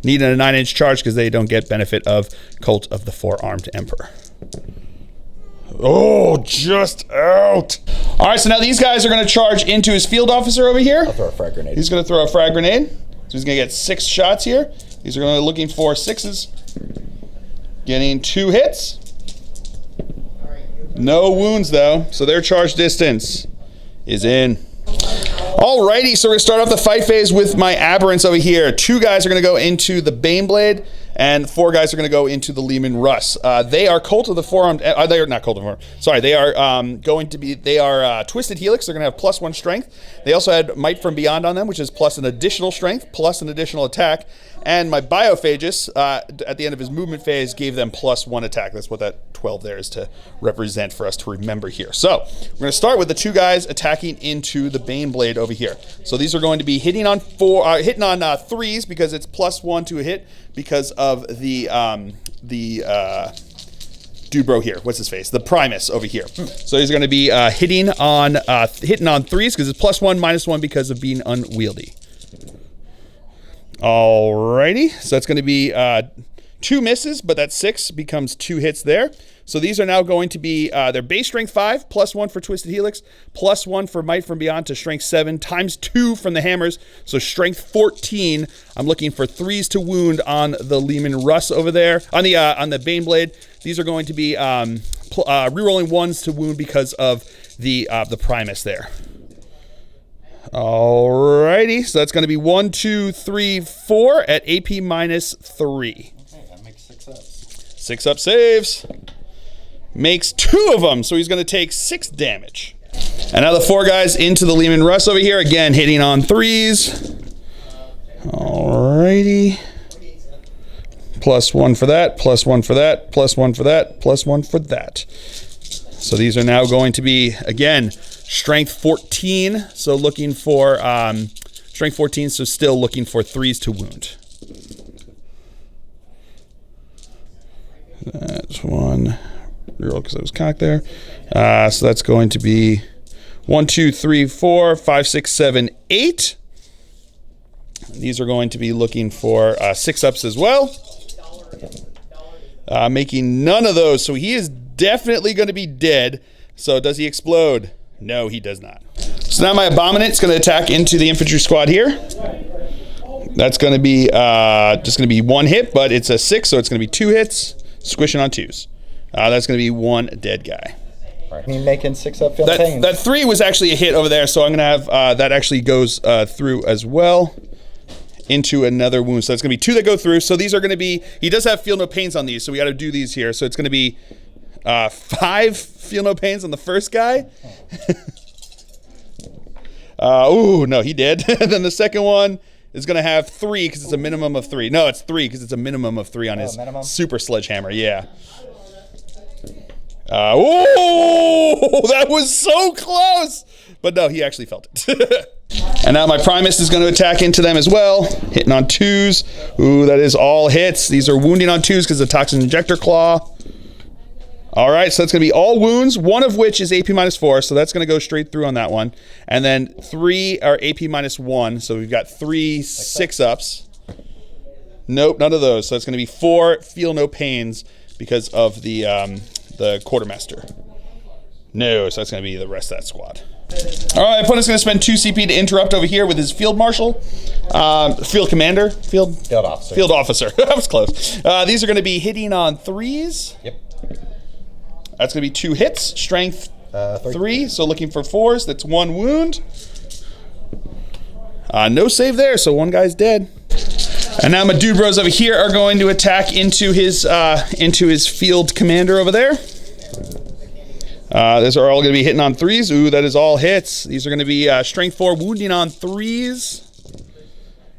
needing a 9-inch charge because they don't get benefit of Cult of the Four-Armed Emperor. Oh, just out. All right, so now these guys are going to charge into his field officer over here. I'll throw a frag grenade. He's going to throw a frag grenade. So he's going to get 6 shots here. These are going to be looking for 6s. Getting 2 hits. No wounds, though. So their charge distance is in. Alrighty, so we're going to start off the fight phase with my Aberrants over here. 2 guys are going to go into the Bane Blade, and 4 guys are going to go into the Lehmann Russ. They are Cult of the Four-Armed... they are not Cult of the Four-Armed. Sorry, they are going to be... They are Twisted Helix. They're going to have +1 strength. They also had Might from Beyond on them, which is plus an additional strength, plus an additional attack. And my Biophagus, at the end of his movement phase, gave them +1 attack. That's what that 12 there is to represent for us to remember here. So we're going to start with the 2 guys attacking into the Bane Blade over here. So these are going to be hitting on 3s because it's +1 to a hit because of the Dubro here. What's his face? The Primus over here. So he's going to be hitting on 3s because it's +1, -1 because of being unwieldy. Alrighty, so that's going to be 2 misses, but that 6 becomes 2 hits there. So these are now going to be their base strength 5, +1 for Twisted Helix, +1 for Might from Beyond to strength 7, times 2 from the hammers, so strength 14. I'm looking for 3s to wound on the Lehmann Russ over there. On the Bane Blade, these are going to be rerolling 1s to wound because of the Primus there. Alrighty, so that's going to be 1, 2, 3, 4 at AP -3. Okay, that makes 6 ups. 6 up saves. Makes 2 of them, so he's going to take 6 damage. And now the 4 guys into the Lehmann Russ over here, again hitting on 3s. Alrighty. +1 for that, +1 for that, +1 for that, +1 for that. So these are now going to be, again, strength 14, so looking for strength 14, so still looking for 3s to wound. That's 1 reroll because I was cocked there. So that's going to be 1, 2, 3, 4, 5, 6, 7, 8. These are going to be looking for 6 ups as well. Making none of those, so he is definitely going to be dead. So does he explode? No, he does not. So now my Abominant's going to attack into the infantry squad here. That's going to be just going to be 1 hit, but it's a 6, so it's going to be 2 hits, squishing on 2s. That's going to be 1 dead guy. Right. Me making 6 up field pains. That 3 was actually a hit over there, so I'm going to have that actually goes through as well into another wound. So that's going to be 2 that go through. So these are going to be, he does have feel no pains on these, so we got to do these here. So it's going to be 5 feel no pains on the first guy. Ooh, no, he did. Then the second one is going to have 3 because it's a minimum of 3. No, it's 3 because it's a minimum of 3 on his super sledgehammer. Yeah. Oh, that was so close. But no, he actually felt it. And now my Primus is going to attack into them as well, hitting on 2s. Ooh, that is all hits. These are wounding on 2s because of the Toxin Injector Claw. All right, so that's going to be all wounds, one of which is AP -4, so that's going to go straight through on that one. And then 3 are AP -1, so we've got 3 6-ups. Nope, none of those. So it's going to be 4 feel no pains because of the Quartermaster. No, so that's going to be the rest of that squad. All right, opponent's going to spend 2 CP to interrupt over here with his Field Marshal, Field Commander, Field Officer. Field Officer. That was close. These are going to be hitting on 3s. Yep. That's going to be 2 hits, strength 3, so looking for 4s. That's 1 wound. No save there, so 1 guy's dead. And now my dude bros over here are going to attack into his field commander over there. These are all going to be hitting on 3s. Ooh, that is all hits. These are going to be strength 4, wounding on 3s.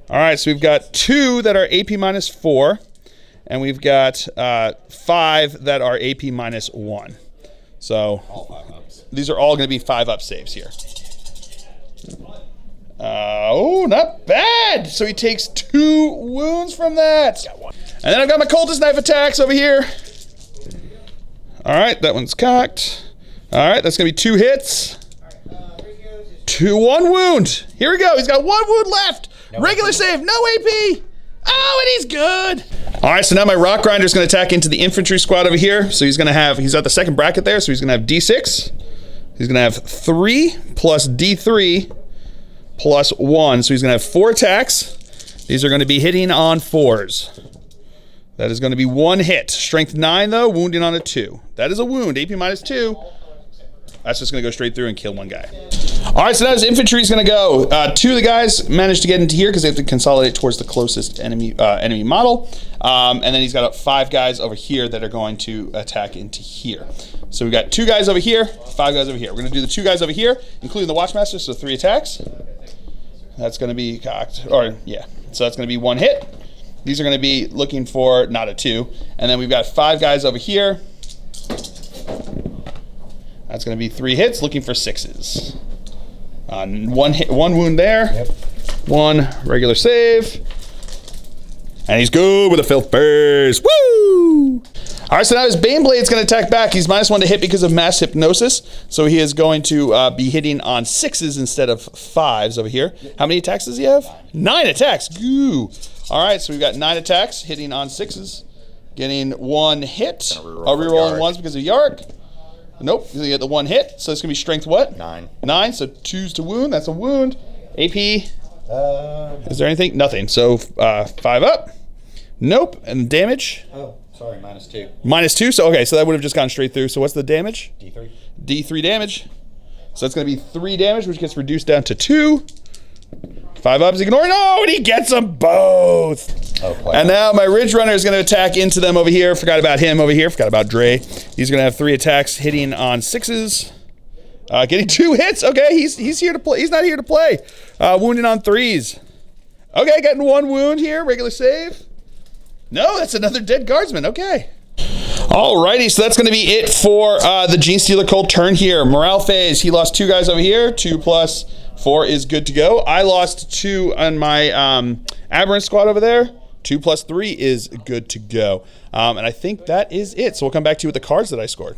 All right, so we've got 2 that are AP -4. And we've got 5 that are AP -1. So all 5-ups. These are all going to be 5-up saves here. Oh, not bad. So he takes 2 wounds from that. And then I've got my Koltes knife attacks over here. All right, that one's cocked. All right, that's going to be 2 hits. 1 wound. Here we go. He's got 1 wound left. Regular save, no AP. Oh, and he's good. All right, so now my Rock Grinder is going to attack into the infantry squad over here. So he's at the second bracket there, so he's going to have D6. He's going to have 3 plus D3 plus 1. So he's going to have 4 attacks. These are going to be hitting on 4s. That is going to be 1 hit. Strength 9, though, wounding on a 2. That is a wound, AP -2. That's just going to go straight through and kill 1 guy. All right, so now his infantry is going to go. 2 of the guys managed to get into here because they have to consolidate towards the closest enemy model. And then he's got 5 guys over here that are going to attack into here. So we've got 2 guys over here, 5 guys over here. We're going to do the 2 guys over here, including the Watchmaster, so 3 attacks. That's going to be cocked, or yeah. So that's going to be 1 hit. These are going to be looking for not a 2. And then we've got 5 guys over here. That's going to be 3 hits, looking for 6s. 1 hit, 1 wound there. Yep. 1 regular save. And he's good with a filth burst. Woo! All right, so now his Bane Blade's going to attack back. He's -1 to hit because of mass hypnosis. So he is going to be hitting on 6s instead of 5s over here. How many attacks does he have? 9 attacks. Goo! All right, so we've got 9 attacks hitting on 6s. Getting 1 hit. I'll reroll 1s because of Yark. Nope, you get the 1 hit. So it's going to be strength what? 9. 9, so 2s to wound. That's a wound. AP. Is there anything? Nothing. So 5 up. Nope. And damage? Oh, sorry, -2. -2. So, okay, so that would have just gone straight through. So what's the damage? D3. D3 damage. So that's going to be 3 damage, which gets reduced down to 2. 5 ups, ignoring. No, and he gets them both. Oh, and now my Ridge Runner is going to attack into them over here. Forgot about him over here. Forgot about Dre. He's going to have 3 attacks hitting on 6s. Getting 2 hits. Okay, he's here to play. He's not here to play. Wounding on 3s. Okay, getting 1 wound here. Regular save. No, that's another dead guardsman. Okay. Alrighty, so that's going to be it for the Genestealer Cult turn here. Morale phase. He lost 2 guys over here. 2 plus 4 is good to go. I lost 2 on my Aberrant squad over there. 2 plus 3 is good to go. And I think that is it. So we'll come back to you with the cards that I scored.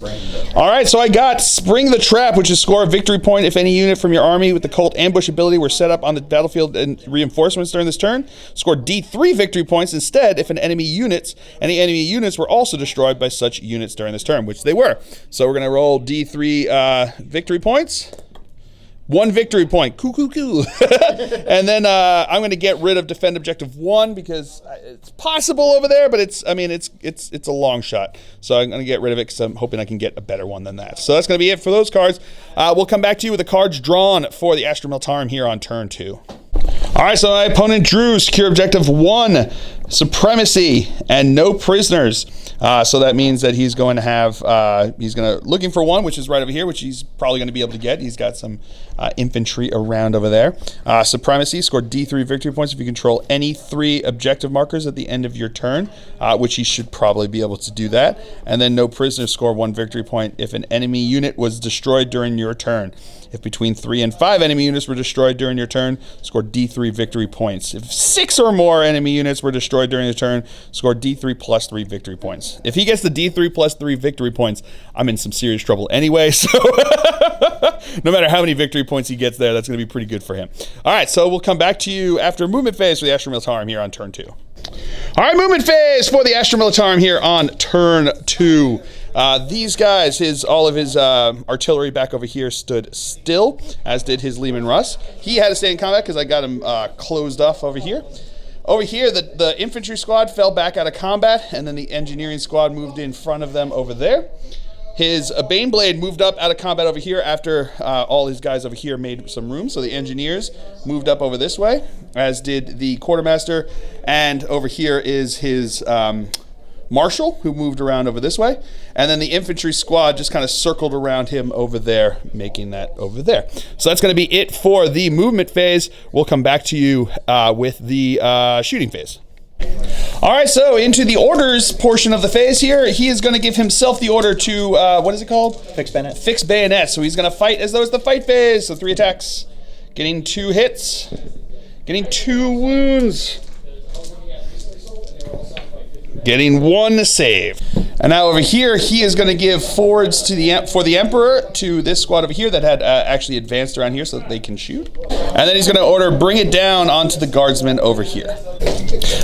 All right, so I got Spring the Trap, which is score a victory point if any unit from your army with the Cult ambush ability were set up on the battlefield and reinforcements during this turn. Score D3 victory points instead if any enemy units were also destroyed by such units during this turn, which they were. So we're going to roll D3 victory points. 1 victory point. Coo. And then I'm going to get rid of defend objective 1 because it's possible over there, but it's a long shot. So I'm going to get rid of it because I'm hoping I can get a better one than that. So that's going to be it for those cards. We'll come back to you with the cards drawn for the Astra Militarum here on turn 2. All right, so my opponent drew secure objective 1, supremacy, and no prisoners. So that means that he's going to have, looking for 1, which is right over here, which he's probably going to be able to get. He's got some infantry around over there. Supremacy, score D3 victory points if you control any 3 objective markers at the end of your turn, which he should probably be able to do that. And then no prisoners, score 1 victory point if an enemy unit was destroyed during your turn. If between 3 and 5 enemy units were destroyed during your turn, score D3 victory points. If 6 or more enemy units were destroyed during your turn, score D3 plus 3 victory points. If he gets the D3 plus 3 victory points, I'm in some serious trouble anyway, so no matter how many victory points he gets there, that's going to be pretty good for him. All right, so we'll come back to you after movement phase for the Astra Militarum here on turn 2. All right, movement phase for the Astra Militarum here on turn 2. These guys, all of his artillery back over here stood still, as did his Lehmann Russ. He had to stay in combat because I got him closed off over here. Over here, the infantry squad fell back out of combat, and then the engineering squad moved in front of them over there. His Bane Blade moved up out of combat over here after all his guys over here made some room. So the engineers moved up over this way, as did the quartermaster. And over here is his Marshal, who moved around over this way. And then the infantry squad just kind of circled around him over there, making that over there. So that's going to be it for the movement phase. We'll come back to you with the shooting phase. All right, so into the orders portion of the phase here, he is going to give himself the order to, what is it called? Fix bayonet. Fix bayonet. So he's going to fight as though it's the fight phase. So 3 attacks, getting 2 hits, getting 2 wounds, getting 1 save. And now over here, he is going to give forwards to for the Emperor to this squad over here that had actually advanced around here so that they can shoot. And then he's going to order bring it down onto the guardsmen over here.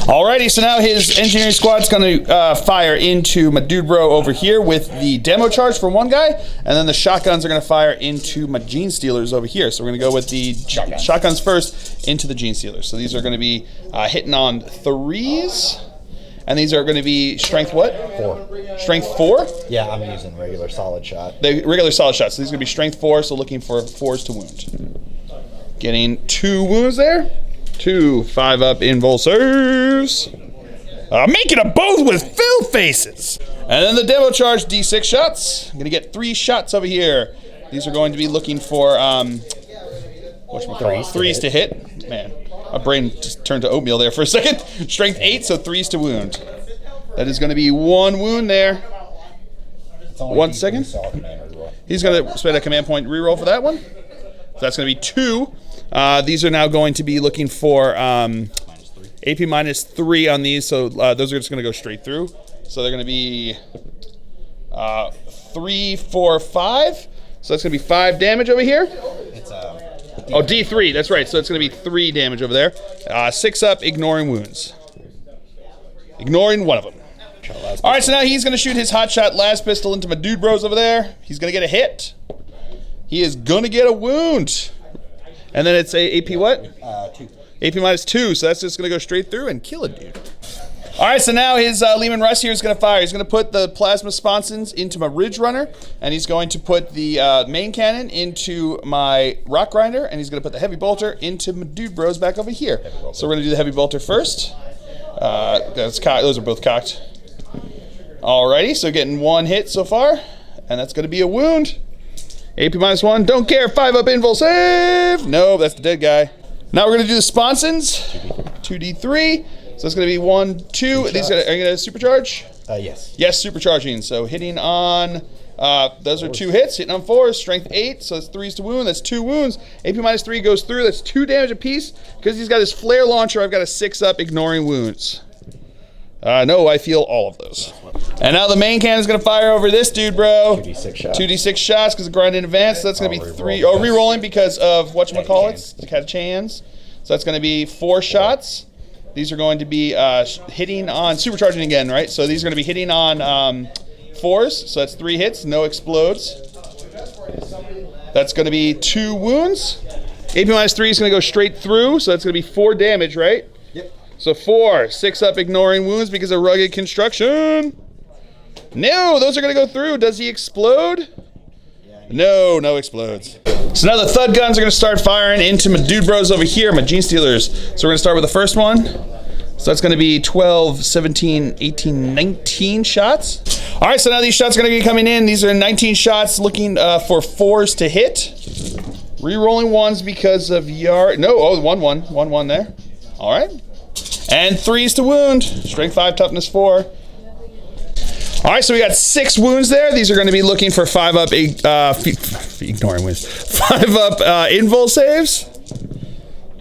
Alrighty, so now his engineering squad's going to fire into my dude bro over here with the demo charge from one guy, and then the shotguns are going to fire into my Genestealers over here. So we're going to go with the shotguns first into the Genestealers. So these are going to be hitting on 3s. And these are going to be strength what? 4. Strength 4? Yeah, I'm using regular solid shot. The regular solid shot. So these are going to be strength 4, so looking for 4s to wound. Getting 2 wounds there. 2 5-up invul saves. Making them both with fill faces. And then the demo charge D6 shots. I'm going to get 3 shots over here. These are going to be looking for, whatchamacallit? 3s to hit. Man. My brain just turned to oatmeal there for a second. Strength 8, so 3s to wound. That is going to be 1 wound there. 1 second. He's going to spend a command point reroll for that one. So that's going to be 2. These are now going to be looking for AP minus 3 on these, so those are just going to go straight through. So they're going to be 3, 4, 5. So that's going to be 5 damage over here. Oh, D3, that's right. So it's going to be 3 damage over there. 6 up, ignoring wounds. Ignoring one of them. All right, so now he's going to shoot his hotshot last pistol into my dude bros over there. He's going to get a hit. He is going to get a wound. And then it's a AP what? 2. AP minus 2, so that's just going to go straight through and kill a dude. All right, so now his Lehmann Russ here is going to fire. He's going to put the plasma sponsons into my Ridge Runner, and he's going to put the main cannon into my Rock Grinder, and he's going to put the heavy bolter into my dude bros back over here. So we're going to do the heavy bolter first. Those are both cocked. Alrighty, so getting 1 hit so far, and that's going to be a wound. AP minus 1, don't care, 5-up invul save. No, that's the dead guy. Now we're going to do the sponsons. 2D3. So it's going to be 1, 2. These are you going to supercharge? Yes. Yes, supercharging. So hitting on, those are 2 hits. Hitting on 4, strength 8. So that's 3s to wound. That's 2 wounds. AP minus 3 goes through. That's 2 damage apiece. Because he's got his flare launcher, I've got a 6-up, ignoring wounds. No, I feel all of those. And now the main cannon is going to fire over this dude, bro. 2d6 shots. 2d6 shots because of grind in advance. So that's going to be 3. Oh, re-rolling because of whatchamacallits, the catachans. So that's going to be 4 shots. These are going to be hitting on, supercharging again, right? So these are going to be hitting on 4s. So that's 3 hits, no explodes. That's going to be 2 wounds. AP minus 3 is going to go straight through, so that's going to be 4 damage, right? Yep. So 4, 6 up ignoring wounds because of rugged construction. No, those are going to go through. Does he explode? No, no explodes. So now the Thud guns are going to start firing into my dude bros over here, my Genestealers. So we're going to start with the first one. So that's going to be 12, 17, 18, 19 shots. All right, so now these shots are going to be coming in. These are 19 shots looking for 4s to hit. Re-rolling 1s because of yard. No, oh, 1-1. 1-1 there. All right. And 3s to wound. Strength 5, toughness 4. All right, so we got 6 wounds there. These are going to be looking for 5 up, ignoring wounds, 5 up invul saves.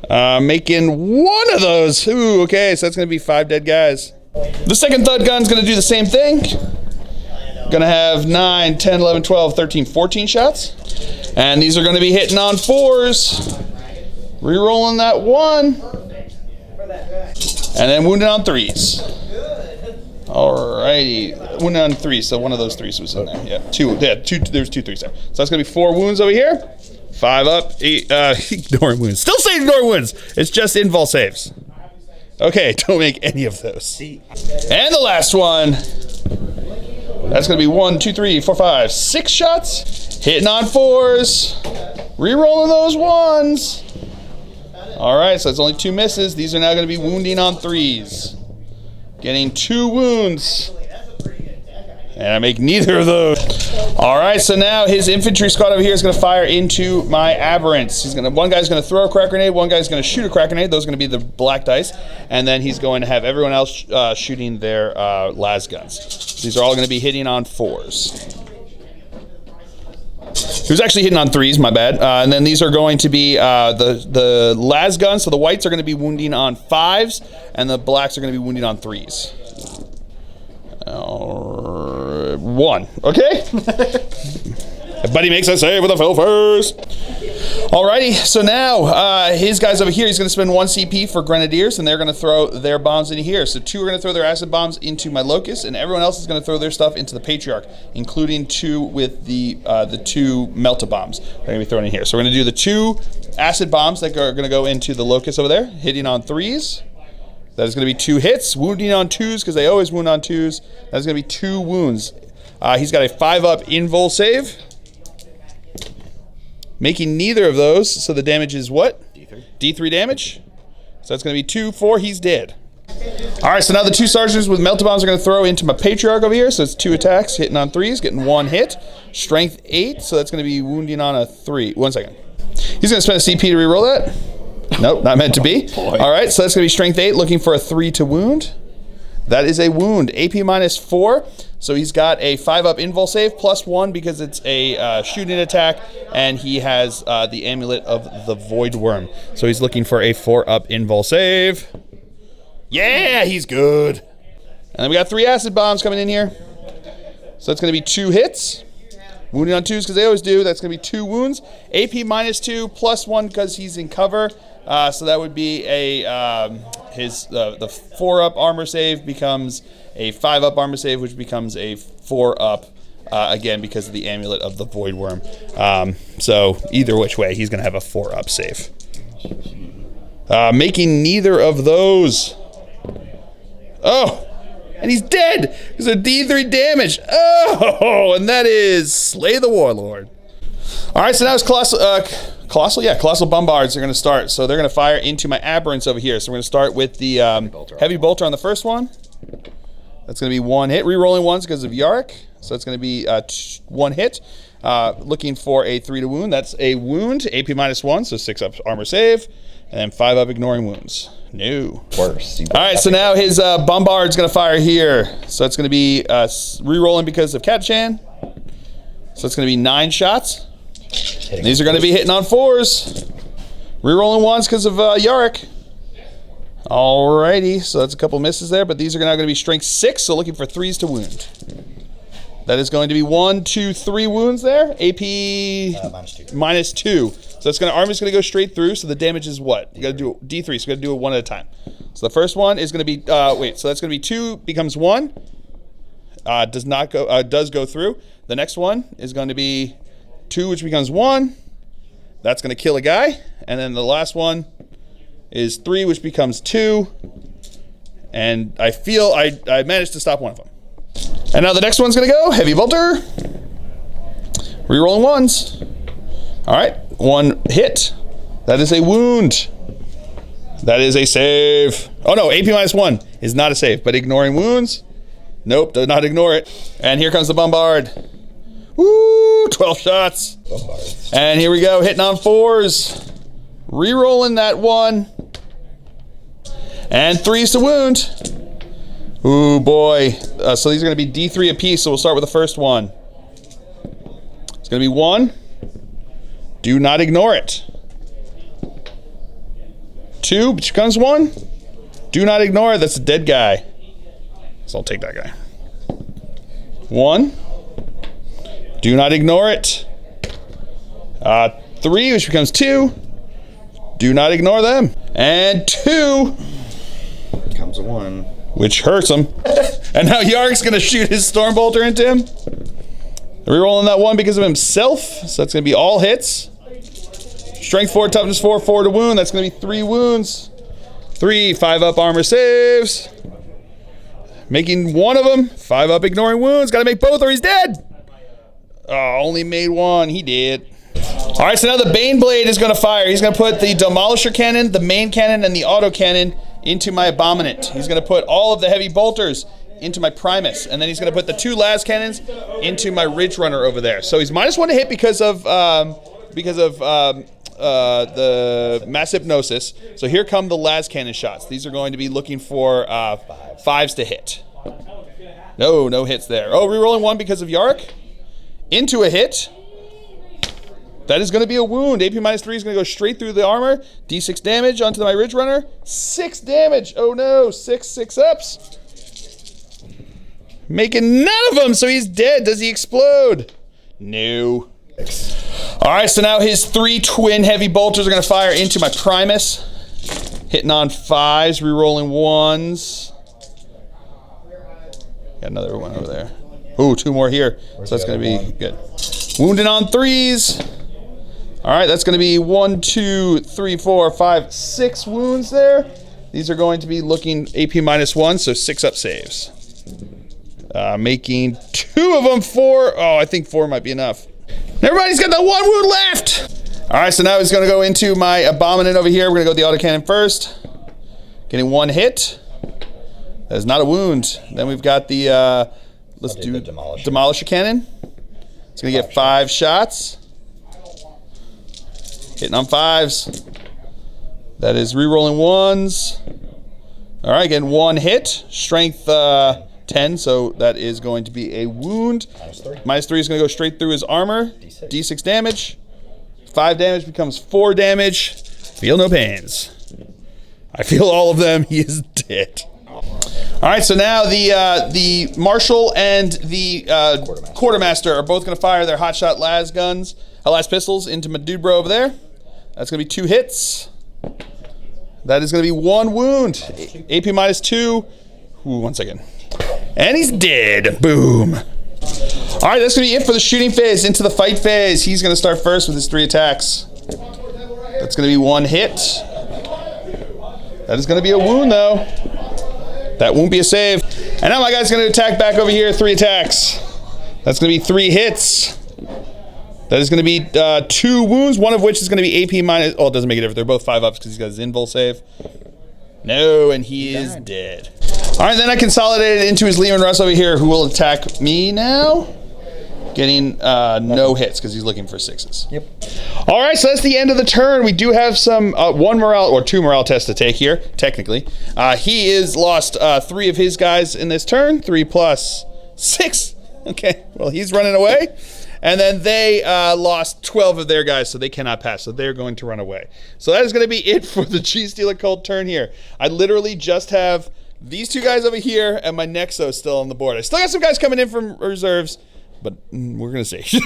Making 1 of those. Ooh, okay, so that's going to be 5 dead guys. The second Thud gun's going to do the same thing. Going to have 9, 10, 11, 12, 13, 14 shots. And these are going to be hitting on 4s. Rerolling that 1. And then wounded on 3s. Alrighty, wounded on 3, so one of those 3s was in there. Yeah, 2. Yeah, 2. There's 2 3s there. So that's gonna be 4 wounds over here. 5 up. 8. Ignoring wounds. Still saying ignoring wounds. It's just invul saves. Okay, don't make any of those. And the last one. That's gonna be 1, 2, 3, 4, 5, 6 shots. Hitting on 4s. Rerolling those 1s. All right, so that's only 2 misses. These are now gonna be wounding on 3s. Getting 2 wounds. And I make neither of those. All right, so now his infantry squad over here is going to fire into my aberrants. One guy's going to throw a crack grenade, one guy's going to shoot a crack grenade. Those are going to be the black dice. And then he's going to have everyone else shooting their las guns. These are all going to be hitting on 4s. He was actually hitting on 3s, my bad. And then these are going to be the las guns. So the whites are going to be wounding on 5s, and the blacks are going to be wounding on 3s. 1. Okay. Buddy makes a save with a fail first. Alrighty, so now his guys over here, he's going to spend 1 CP for Grenadiers, and they're going to throw their bombs into here. So 2 are going to throw their acid bombs into my Locust, and everyone else is going to throw their stuff into the Patriarch, including 2 with the 2 Melta bombs. They're going to be thrown in here. So we're going to do the 2 acid bombs that are going to go into the Locust over there, hitting on 3s. That is going to be 2 hits, wounding on 2s, because they always wound on 2s. That is going to be 2 wounds. He's got a 5 up invul save. Making neither of those, so the damage is what? D3. D3 damage. So that's going to be 2, 4, he's dead. All right, so now the 2 sergeants with melta bombs are going to throw into my Patriarch over here, so it's 2 attacks, hitting on 3s, getting 1 hit. Strength 8, so that's going to be wounding on a 3. 1 second. He's going to spend a CP to reroll that. Nope, not meant to be. Oh, all right, so that's going to be strength 8, looking for a 3 to wound. That is a wound. AP minus 4. So he's got a 5 up invul save plus 1 because it's a shooting attack, and he has the amulet of the Void Worm. So he's looking for a 4 up invul save. Yeah, he's good. And then we got 3 acid bombs coming in here. So that's going to be 2 hits. Wounding on 2s because they always do. That's going to be 2 wounds. AP minus 2 plus 1 because he's in cover. So that would be a the 4 up armor save becomes a 5 up armor save, which becomes a 4 up again because of the amulet of the Void Worm. So either which way, he's going to have a 4 up save. Making neither of those. Oh, and he's dead because of D3 damage. Oh, and that is Slay the Warlord. All right, so now it's Colossal Bombards are going to start. So they're going to fire into my Aberrants over here. So we're going to start with the Heavy Bolter on the first one. That's going to be 1 hit. Rerolling 1s because of Yarrick. So it's going to be 1 hit. Looking for a 3 to wound. That's a wound. AP minus 1, so 6 up armor save. And then 5 up ignoring wounds. No. Worse. All right, so now his Bombard's going to fire here. So it's going to be rerolling because of Catachan. So it's going to be 9 shots. These are going to be hitting on 4s. Rerolling 1s because of Yarrick. Alrighty, so that's a couple misses there, but these are now going to be strength 6, so looking for 3s to wound. That is going to be 1, 2, 3 wounds there. AP minus 2. So that's armor's going to go straight through. So the damage is what? You got to do D3. So you got to do it 1 at a time. So the first one is going to be so that's going to be 2 becomes 1. Does go through. The next one is going to be 2, which becomes 1. That's going to kill a guy. And then the last one is 3, which becomes 2. And I feel I managed to stop one of them. And now the next one's going to go. Heavy bolter. Rerolling 1s. All right. 1 hit. That is a wound. That is a save. Oh no, AP -1 is not a save, but ignoring wounds. Nope, do not ignore it. And here comes the bombard. Woo, 12 shots. Bombards. And here we go, hitting on 4s. Rerolling that 1. And 3s to wound. Ooh, boy. So these are going to be D3 apiece, so we'll start with the first one. It's going to be 1. Do not ignore it. 2, which becomes 1. Do not ignore it. That's a dead guy. So I'll take that guy. 1. Do not ignore it. 3, which becomes 2. Do not ignore them. And 2. Comes a 1. Which hurts him. And now Yarg's going to shoot his Stormbolter into him. Rerolling that 1 because of himself. So that's going to be all hits. Strength 4, toughness 4, 4 to wound. That's going to be 3 wounds. 3, 5 up armor saves. Making 1 of them. 5 up ignoring wounds. Got to make both or he's dead. Oh, only made 1. He did. All right, so now the Bane Blade is going to fire. He's going to put the Demolisher Cannon, the Main Cannon, and the Autocannon into my Abominant. He's going to put all of the Heavy Bolters into my Primus. And then he's going to put the 2 Las Cannons into my Ridge Runner over there. So he's -1 to hit because of the mass hypnosis. So here come the las cannon shots. These are going to be looking for 5s to hit. No hits there. Oh, rerolling 1 because of Yark. Into a hit. That is going to be a wound. AP -3 is going to go straight through the armor. D6 damage onto my Ridge Runner. 6 damage. Oh no, 6 ups. Making none of them, so he's dead. Does he explode? No. All right, so now his 3 twin heavy bolters are going to fire into my Primus. Hitting on 5s, rerolling 1s. Got another one over there. Ooh, 2 more here. So that's going to be good. Wounding on 3s. All right, that's going to be 1, 2, 3, 4, 5, 6 wounds there. These are going to be looking AP -1, so 6 up saves. Making 2 of them 4. Oh, I think 4 might be enough. Everybody's got that 1 wound left. All right, so now he's going to go into my Abominant over here. We're going to go with the Autocannon first. Getting 1 hit. That is not a wound. Then we've got the, let's do the Demolisher Cannon. It's going to get 5 shots. Hitting on 5s. That is rerolling 1s. All right, getting 1 hit. Strength 10, so that is going to be a wound. -3 is going to go straight through his armor. D6 damage. 5 damage becomes 4 damage. Feel no pains. I feel all of them. He is dead. All right, so now the Marshal and the Quartermaster are both going to fire their hotshot las guns, las pistols into my dude bro over there. That's going to be 2 hits. That is going to be 1 wound. AP -2. Ooh, 1 second. And he's dead. Boom. All right, that's going to be it for the shooting phase. Into the fight phase. He's going to start first with his 3 attacks. That's going to be 1 hit. That is going to be a wound, though. That won't be a save. And now my guy's going to attack back over here. 3 attacks. That's going to be 3 hits. That is going to be 2 wounds, one of which is going to be AP minus... Oh, it doesn't make a difference. They're both 5 ups because he's got his invul save. No, and he is dead. All right, then I consolidated into his Lehmann Russ over here, who will attack me now. Getting no hits because he's looking for 6s. Yep. All right, so that's the end of the turn. We do have some 1 morale or 2 morale tests to take here, technically. He is lost 3 of his guys in this turn. 3 plus 6. Okay, well, he's running away. And then they lost 12 of their guys, so they cannot pass. So they're going to run away. So that is going to be it for the Genestealer Cult turn here. I literally just have these 2 guys over here and my Nexo still on the board. I still got some guys coming in from reserves, but we're going to see.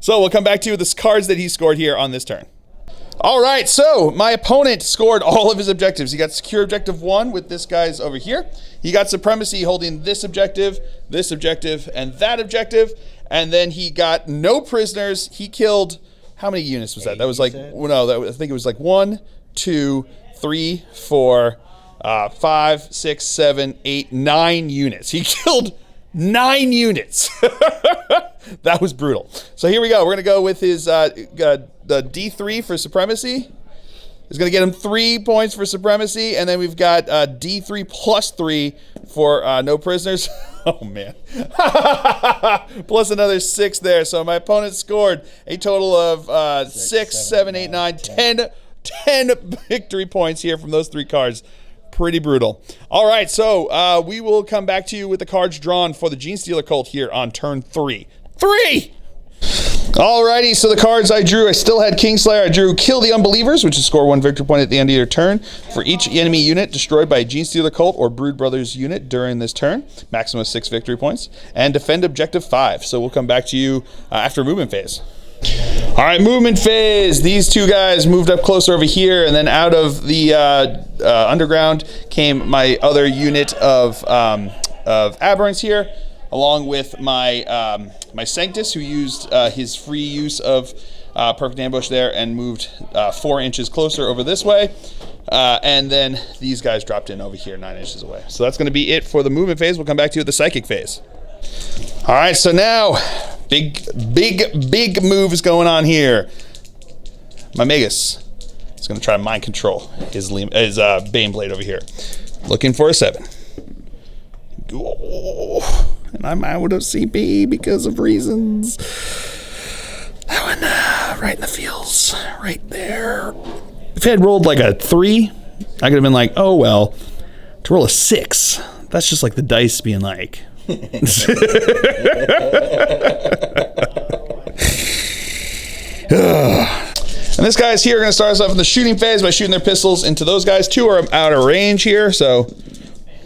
So we'll come back to the cards that he scored here on this turn. All right, so my opponent scored all of his objectives. He got secure objective 1 with this guy's over here. He got supremacy holding this objective, and that objective. And then he got no prisoners. He killed How many units was that? 8, That was like, you said? well, no, I think it was like 1, 2, 3, 4, 5, 6, 7, 8, 9 units. He killed 9 units. That was brutal. So here we go. We're going to go with his the D3 for supremacy. It's going to get him 3 points for supremacy. And then we've got D3 plus 3 for no prisoners. Oh, man. Plus another 6 there. So my opponent scored a total of 6, 7, 8, 9, 10 victory points here from those 3 cards. Pretty brutal. All right, so we will come back to you with the cards drawn for the Genestealer Cult here on turn 3. 3! Alrighty, so the cards I drew, I still had Kingslayer. I drew Kill the Unbelievers, which is score 1 victory point at the end of your turn for each enemy unit destroyed by a Genestealer Cult or Brood Brothers unit during this turn. Maximum of 6 victory points. And Defend Objective 5. So we'll come back to you after movement phase. All right, movement phase. These 2 guys moved up closer over here, and then out of the underground came my other unit of aberrants here, along with my my Sanctus, who used his free use of Perfect Ambush there and moved 4 inches closer over this way. And then these guys dropped in over here 9 inches away. So that's going to be it for the movement phase. We'll come back to you at the psychic phase. All right, so now big move is going on here. My Magus is going to try to mind control his Bane Blade over here. Looking for a 7. Oh, and I'm out of CP because of reasons. That one right in the feels, right there. If I had rolled like a 3, I could have been like, oh well. To roll a 6, that's just like the dice being like. And this guy's here going to start us off in the shooting phase by shooting their pistols into those guys. 2 are out of range here, so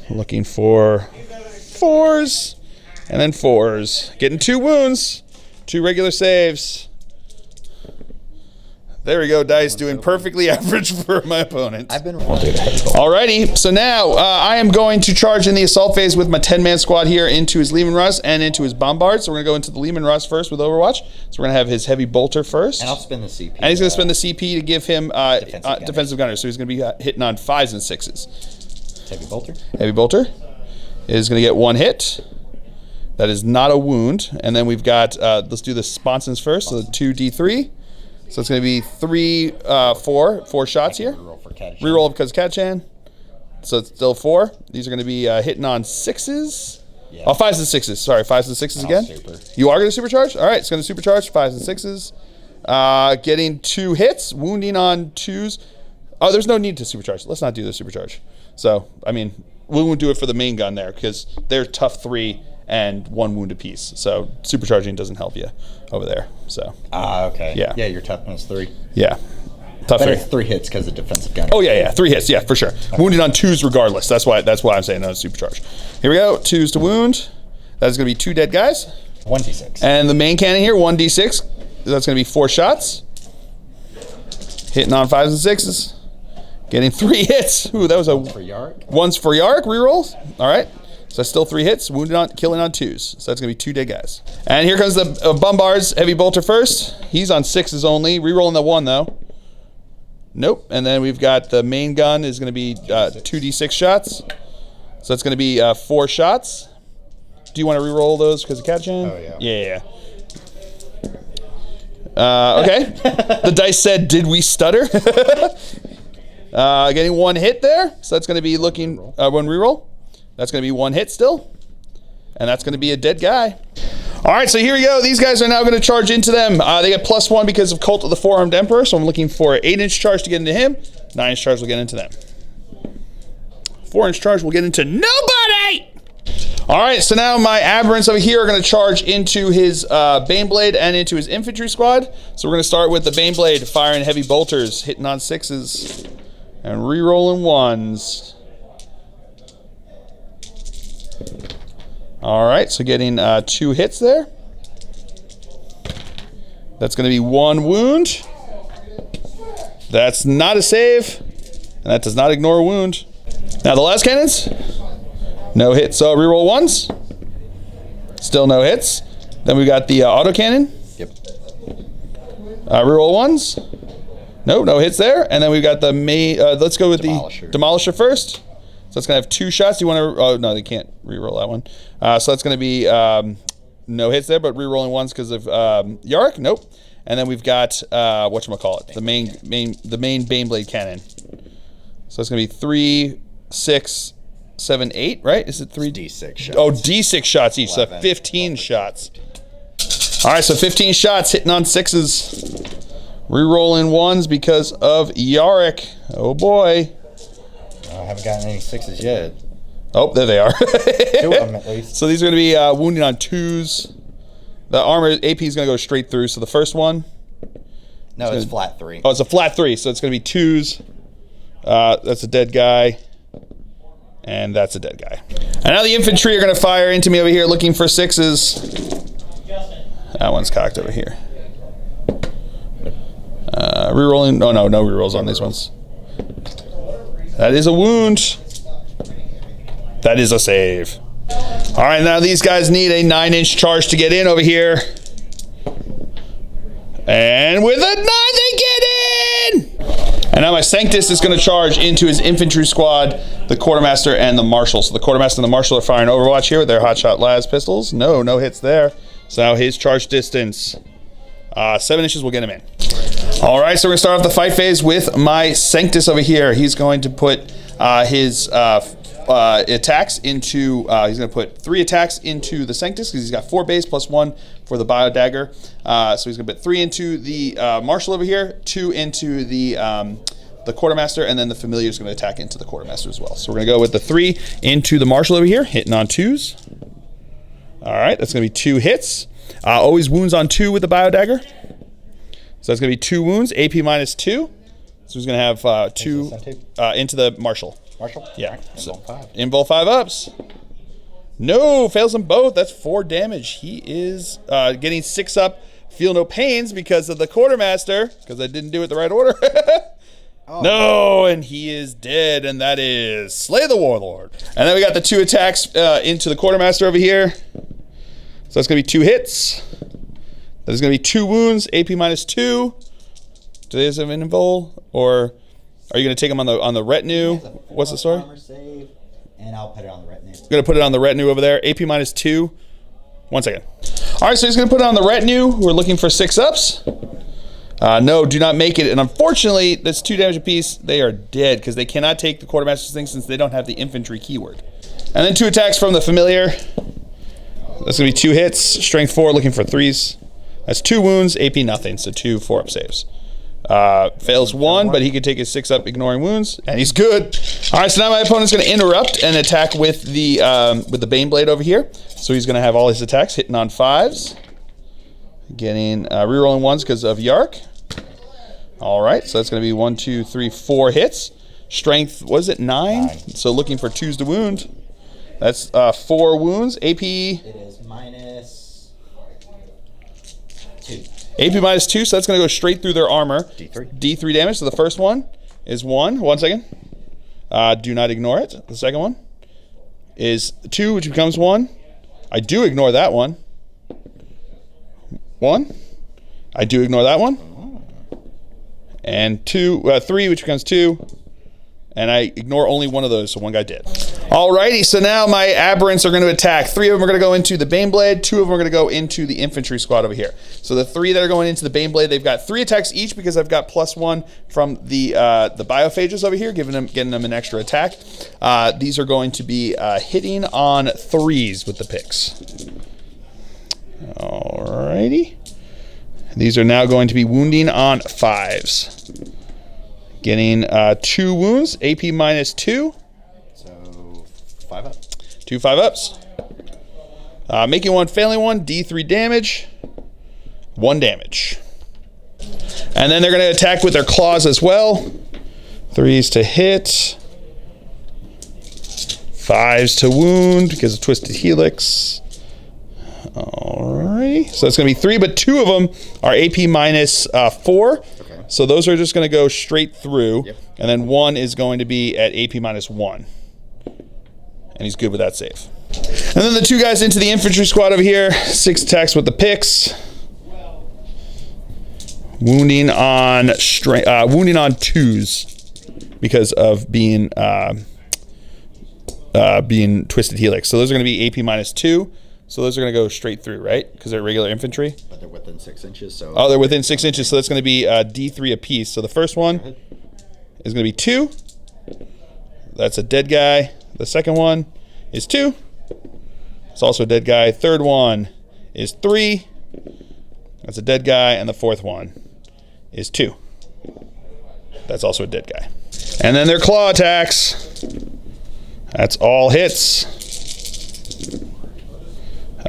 looking for 4s and then 4s. Getting 2 wounds, 2 regular saves. There we go, dice doing perfectly average for my opponent. Alrighty, so now I am going to charge in the assault phase with my 10-man squad here into his Lehmann Russ and into his Bombard. So we're going to go into the Lehmann Russ first with Overwatch. So we're going to have his Heavy Bolter first. And I'll spend the CP. And he's going to spend the CP to give him defensive gunner. So he's going to be hitting on 5s and 6s. Heavy Bolter. Heavy Bolter is going to get 1 hit. That is not a wound. And then we've got, let's do the sponsons first. So 2 D3. So it's going to be 3, 4 shots here. Reroll because Katchan. So it's still 4. These are going to be hitting on 6s. Yeah. Oh, 5s and 6s. Sorry, 5s and 6s again. Super. You are going to supercharge? All right, it's going to supercharge 5s and 6s. Getting 2 hits, wounding on 2s. Oh, there's no need to supercharge. Let's not do the supercharge. So, I mean, we won't do it for the main gun there because they're tough 3 and 1 wound apiece. So supercharging doesn't help you over there. So. Okay. Yeah. Yeah, your toughness 3. Yeah. Tough but 3. It's 3 hits because of defensive gunner. Oh yeah, 3 hits, yeah, for sure. Okay. Wounded on 2s regardless. That's why I'm saying no supercharge. Here we go. 2s to wound. That's going to be 2 dead guys. 1d6. And the main cannon here, 1d6. That's going to be 4 shots. Hitting on 5s and 6s. Getting 3 hits. Ooh, that was One's for Yark. One's for Yark. Rerolls. All right. So that's still 3 hits, wounded on, killing on 2s. So that's going to be 2 dead guys. And here comes the Bombards. Heavy Bolter first. He's on 6s only. Rerolling the 1, though. Nope. And then we've got the main gun is going to be 2d6 shots. So that's going to be 4 shots. Do you want to reroll those because of Katchan? Oh, yeah. Yeah. Okay. The dice said, did we stutter? Getting 1 hit there. So that's going to be looking, 1 reroll. That's going to be 1 hit still. And that's going to be a dead guy. All right, so here we go. These guys are now going to charge into them. They get +1 because of Cult of the Four-Armed Emperor, so I'm looking for an 8-inch charge to get into him. 9-inch charge will get into them. 4-inch charge will get into nobody! All right, so now my aberrants over here are going to charge into his Bane Blade and into his infantry squad. So we're going to start with the Bane Blade, firing heavy bolters, hitting on 6s, and re-rolling 1s. All right, so getting 2 hits there. That's going to be 1 wound. That's not a save, and that does not ignore a wound. Now the last cannons, no hits, so reroll 1s. Still no hits. Then we got the autocannon. Yep. Reroll ones. Nope, no hits there. And then we've got the main. Let's go with Demolisher. the Demolisher first. So it's gonna have 2 shots. Do you want to? Oh no, they can't reroll that one. So that's gonna be no hits there, but rerolling ones because of Yarick. Nope. And then we've got whatchamacallit, the main Baneblade cannon. So it's gonna be 3, 6, 7, 8. Right? Is it 3? D6 shots. Oh, D6 shots each. 11, so 15 shots. All right, so 15 shots hitting on 6s. Rerolling 1s because of Yarick. Oh boy. I haven't gotten any 6s yet. Oh, there they are. 2 of them at least. So these are going to be wounding on 2s. The armor AP is going to go straight through. So the first one. No, it's flat 3. Oh, it's a flat 3. So it's going to be 2s. That's a dead guy. And that's a dead guy. And now the infantry are going to fire into me over here looking for 6s. That one's cocked over here. Rerolling. Oh, no rerolls on these ones. That is a wound. That is a save. All right, now these guys need a 9-inch charge to get in over here. And with a 9, they get in! And now my Sanctus is going to charge into his infantry squad, the Quartermaster and the Marshal. So the Quartermaster and the Marshal are firing Overwatch here with their hotshot las pistols. No hits there. So now his charge distance, 7 inches will get him in. All right, so we're going to start off the fight phase with my Sanctus over here. He's going to put his attacks into, he's going to put 3 attacks into the Sanctus because he's got 4 base plus 1 for the Bio Dagger. So he's going to put 3 into the Marshal over here, 2 into the Quartermaster, and then the Familiar is going to attack into the Quartermaster as well. So we're going to go with the 3 into the Marshal over here, hitting on 2s. All right, that's going to be 2 hits. Always wounds on 2 with the Bio Dagger. So that's going to be 2 wounds, AP minus 2. So he's going to have 2 into the Marshal. Marshal? Yeah. Invul 5. Invul 5 ups. No, fails them both. That's 4 damage. He is getting 6 up. Feel no pains because of the Quartermaster, because I didn't do it the right order. No, and he is dead, and that is Slay the Warlord. And then we got the 2 attacks into the Quartermaster over here. So that's going to be 2 hits. There's going to be 2 wounds, AP minus 2. Do they have an invul? Or are you going to take him on the retinue? What's the story? Save, and I'll put it on the retinue. I'm going to put it on the retinue over there. AP minus 2. 1 second. All right, so he's going to put it on the retinue. We're looking for 6 ups. No, do not make it. And unfortunately, that's 2 damage apiece. They are dead because they cannot take the Quartermaster's thing since they don't have the infantry keyword. And then 2 attacks from the Familiar. That's going to be 2 hits. Strength 4, looking for 3s. That's 2 wounds, AP nothing, so 2 4-up saves. Fails 1, but he could take his 6 up ignoring wounds, and he's good. All right, so now my opponent's going to interrupt and attack with the Baneblade over here. So he's going to have all his attacks hitting on 5s. Getting rerolling 1s because of Yark. All right, so that's going to be 1, 2, 3, 4 hits. Strength, was it 9? So looking for 2s to wound. That's 4 wounds. AP. It is minus 2. AP minus 2, so that's going to go straight through their armor. D3. D3 damage. So the first one is 1. 1 second. Do not ignore it. The second one is 2, which becomes 1. I do ignore that one. 1. I do ignore that one. And 3, which becomes 2. And I ignore only one of those, so 1 guy did. Alrighty, so now my aberrants are going to attack. 3 of them are going to go into the Baneblade. 2 of them are going to go into the infantry squad over here. So the 3 that are going into the Baneblade, they've got 3 attacks each because I've got +1 from the biophages over here, getting them an extra attack. These are going to be hitting on 3s with the picks. Alrighty. These are now going to be wounding on 5s. Getting 2 wounds, AP minus 2. So 5 up. 2 5-ups. Making 1, failing 1, D3 damage. 1 damage. And then they're going to attack with their claws as well. 3s to hit. 5s to wound because of Twisted Helix. Alright. So it's going to be 3, but 2 of them are AP minus 4. Okay. So those are just going to go straight through. Yep. And then 1 is going to be at AP minus 1. And he's good with that save. And then the 2 guys into the infantry squad over here. 6 attacks with the picks. Wounding on wounding on 2s because of being twisted helix. So those are going to be AP -2. So those are going to go straight through, right? Because they're regular infantry. But they're within 6 inches. So they're within 6 inches. So that's going to be D3 apiece. So the first one is going to be 2. That's a dead guy. The second one is 2. It's also a dead guy. Third one is 3. That's a dead guy. And the fourth one is 2. That's also a dead guy. And then their claw attacks. That's all hits.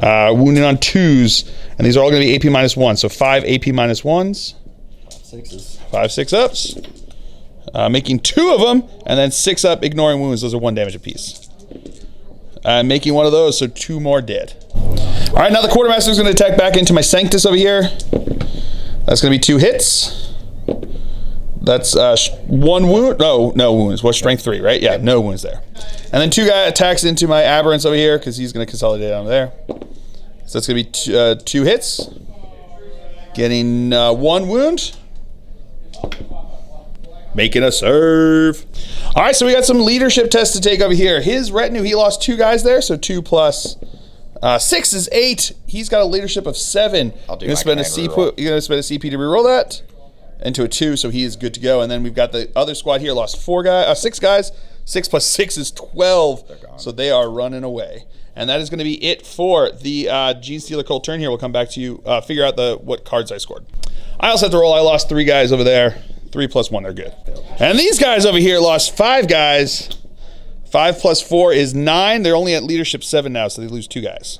Wounding on 2s. And these are all going to be AP -1. So 5 AP -1s. 6s. 5 6-ups. Making 2 of them. And then 6 up, ignoring wounds. Those are 1 damage apiece. Making 1 of those, so 2 more dead. All right, now the quartermaster is going to attack back into my Sanctus over here. That's going to be 2 hits. That's 1 wound. No wounds. What's strength 3, right? Yeah, no wounds there. And then 2 guy attacks into my Aberrants over here because he's going to consolidate on there. So that's going to be 2 hits. Getting 1 wound. Making a serve. All right, so we got some leadership tests to take over here. His retinue, he lost 2 guys there, so 2 plus 6 is 8. He's got a leadership of 7. I'll do you're gonna spend a CP to reroll that into a 2, so he is good to go. And then we've got the other squad here, lost 6 guys. 6 plus 6 is 12. So they are running away. And that is going to be it for the Genestealer Cult turn here. We'll come back to you, figure out what cards I scored. I also have to roll. I lost 3 guys over there. 3 plus 1, they're good. And these guys over here lost 5 guys. 5 plus 4 is 9. They're only at leadership 7 now, so they lose 2 guys.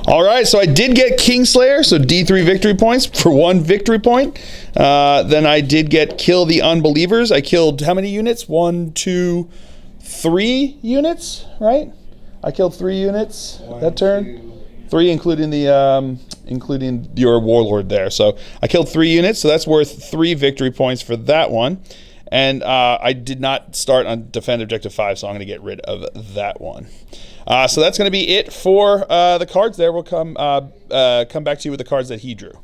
All right, so I did get Kingslayer, so D3 victory points for 1 victory point. Then I did get Kill the Unbelievers. I killed how many units? 1, 2, 3 units, right? I killed 3 units that turn. 3, including your warlord there. So I killed 3 units, so that's worth 3 victory points for that one. And I did not start on defend objective 5, so I'm going to get rid of that one. So that's going to be it for the cards there. We'll come back to you with the cards that he drew.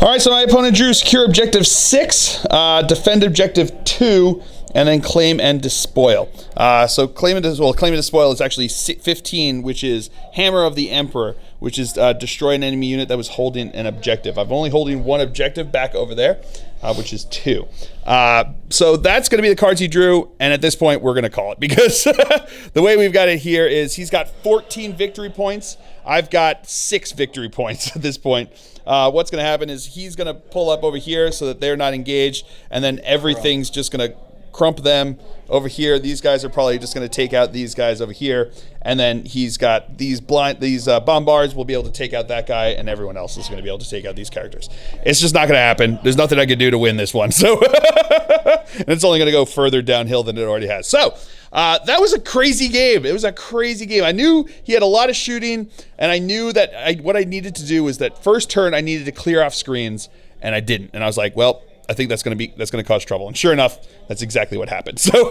All right, so my opponent drew secure objective 6, defend objective 2, and then claim and despoil. So claim and despoil is actually 15, which is Hammer of the Emperor, which is destroy an enemy unit that was holding an objective. I'm only holding 1 objective back over there, which is 2. So that's going to be the cards he drew, and at this point we're going to call it because the way we've got it here is he's got 14 victory points. I've got 6 victory points at this point. What's going to happen is he's going to pull up over here so that they're not engaged, and then everything's just going to crump them over here. These guys are probably just going to take out these guys over here, and then he's got these bombards will be able to take out that guy, and everyone else is going to be able to take out these characters. It's just not going to happen. There's nothing I can do to win this one, so and it's only going to go further downhill than it already has. So that was a crazy game. It was a crazy game. I knew he had a lot of shooting, and I knew that what I needed to do was that first turn I needed to clear off screens, and I didn't. And I was like, well, I think that's going to cause trouble. And sure enough, that's exactly what happened. So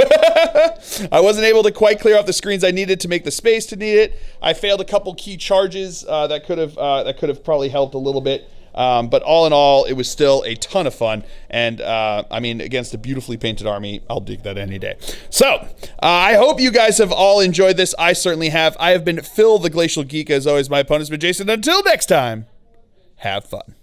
I wasn't able to quite clear off the screens I needed to make the space to need it. I failed a couple key charges that could have probably helped a little bit. But all in all, it was still a ton of fun. And I mean, against a beautifully painted army, I'll dig that any day. So I hope you guys have all enjoyed this. I certainly have. I have been Phil the Glacial Geek. As always, my opponent's been Jason. Until next time, have fun.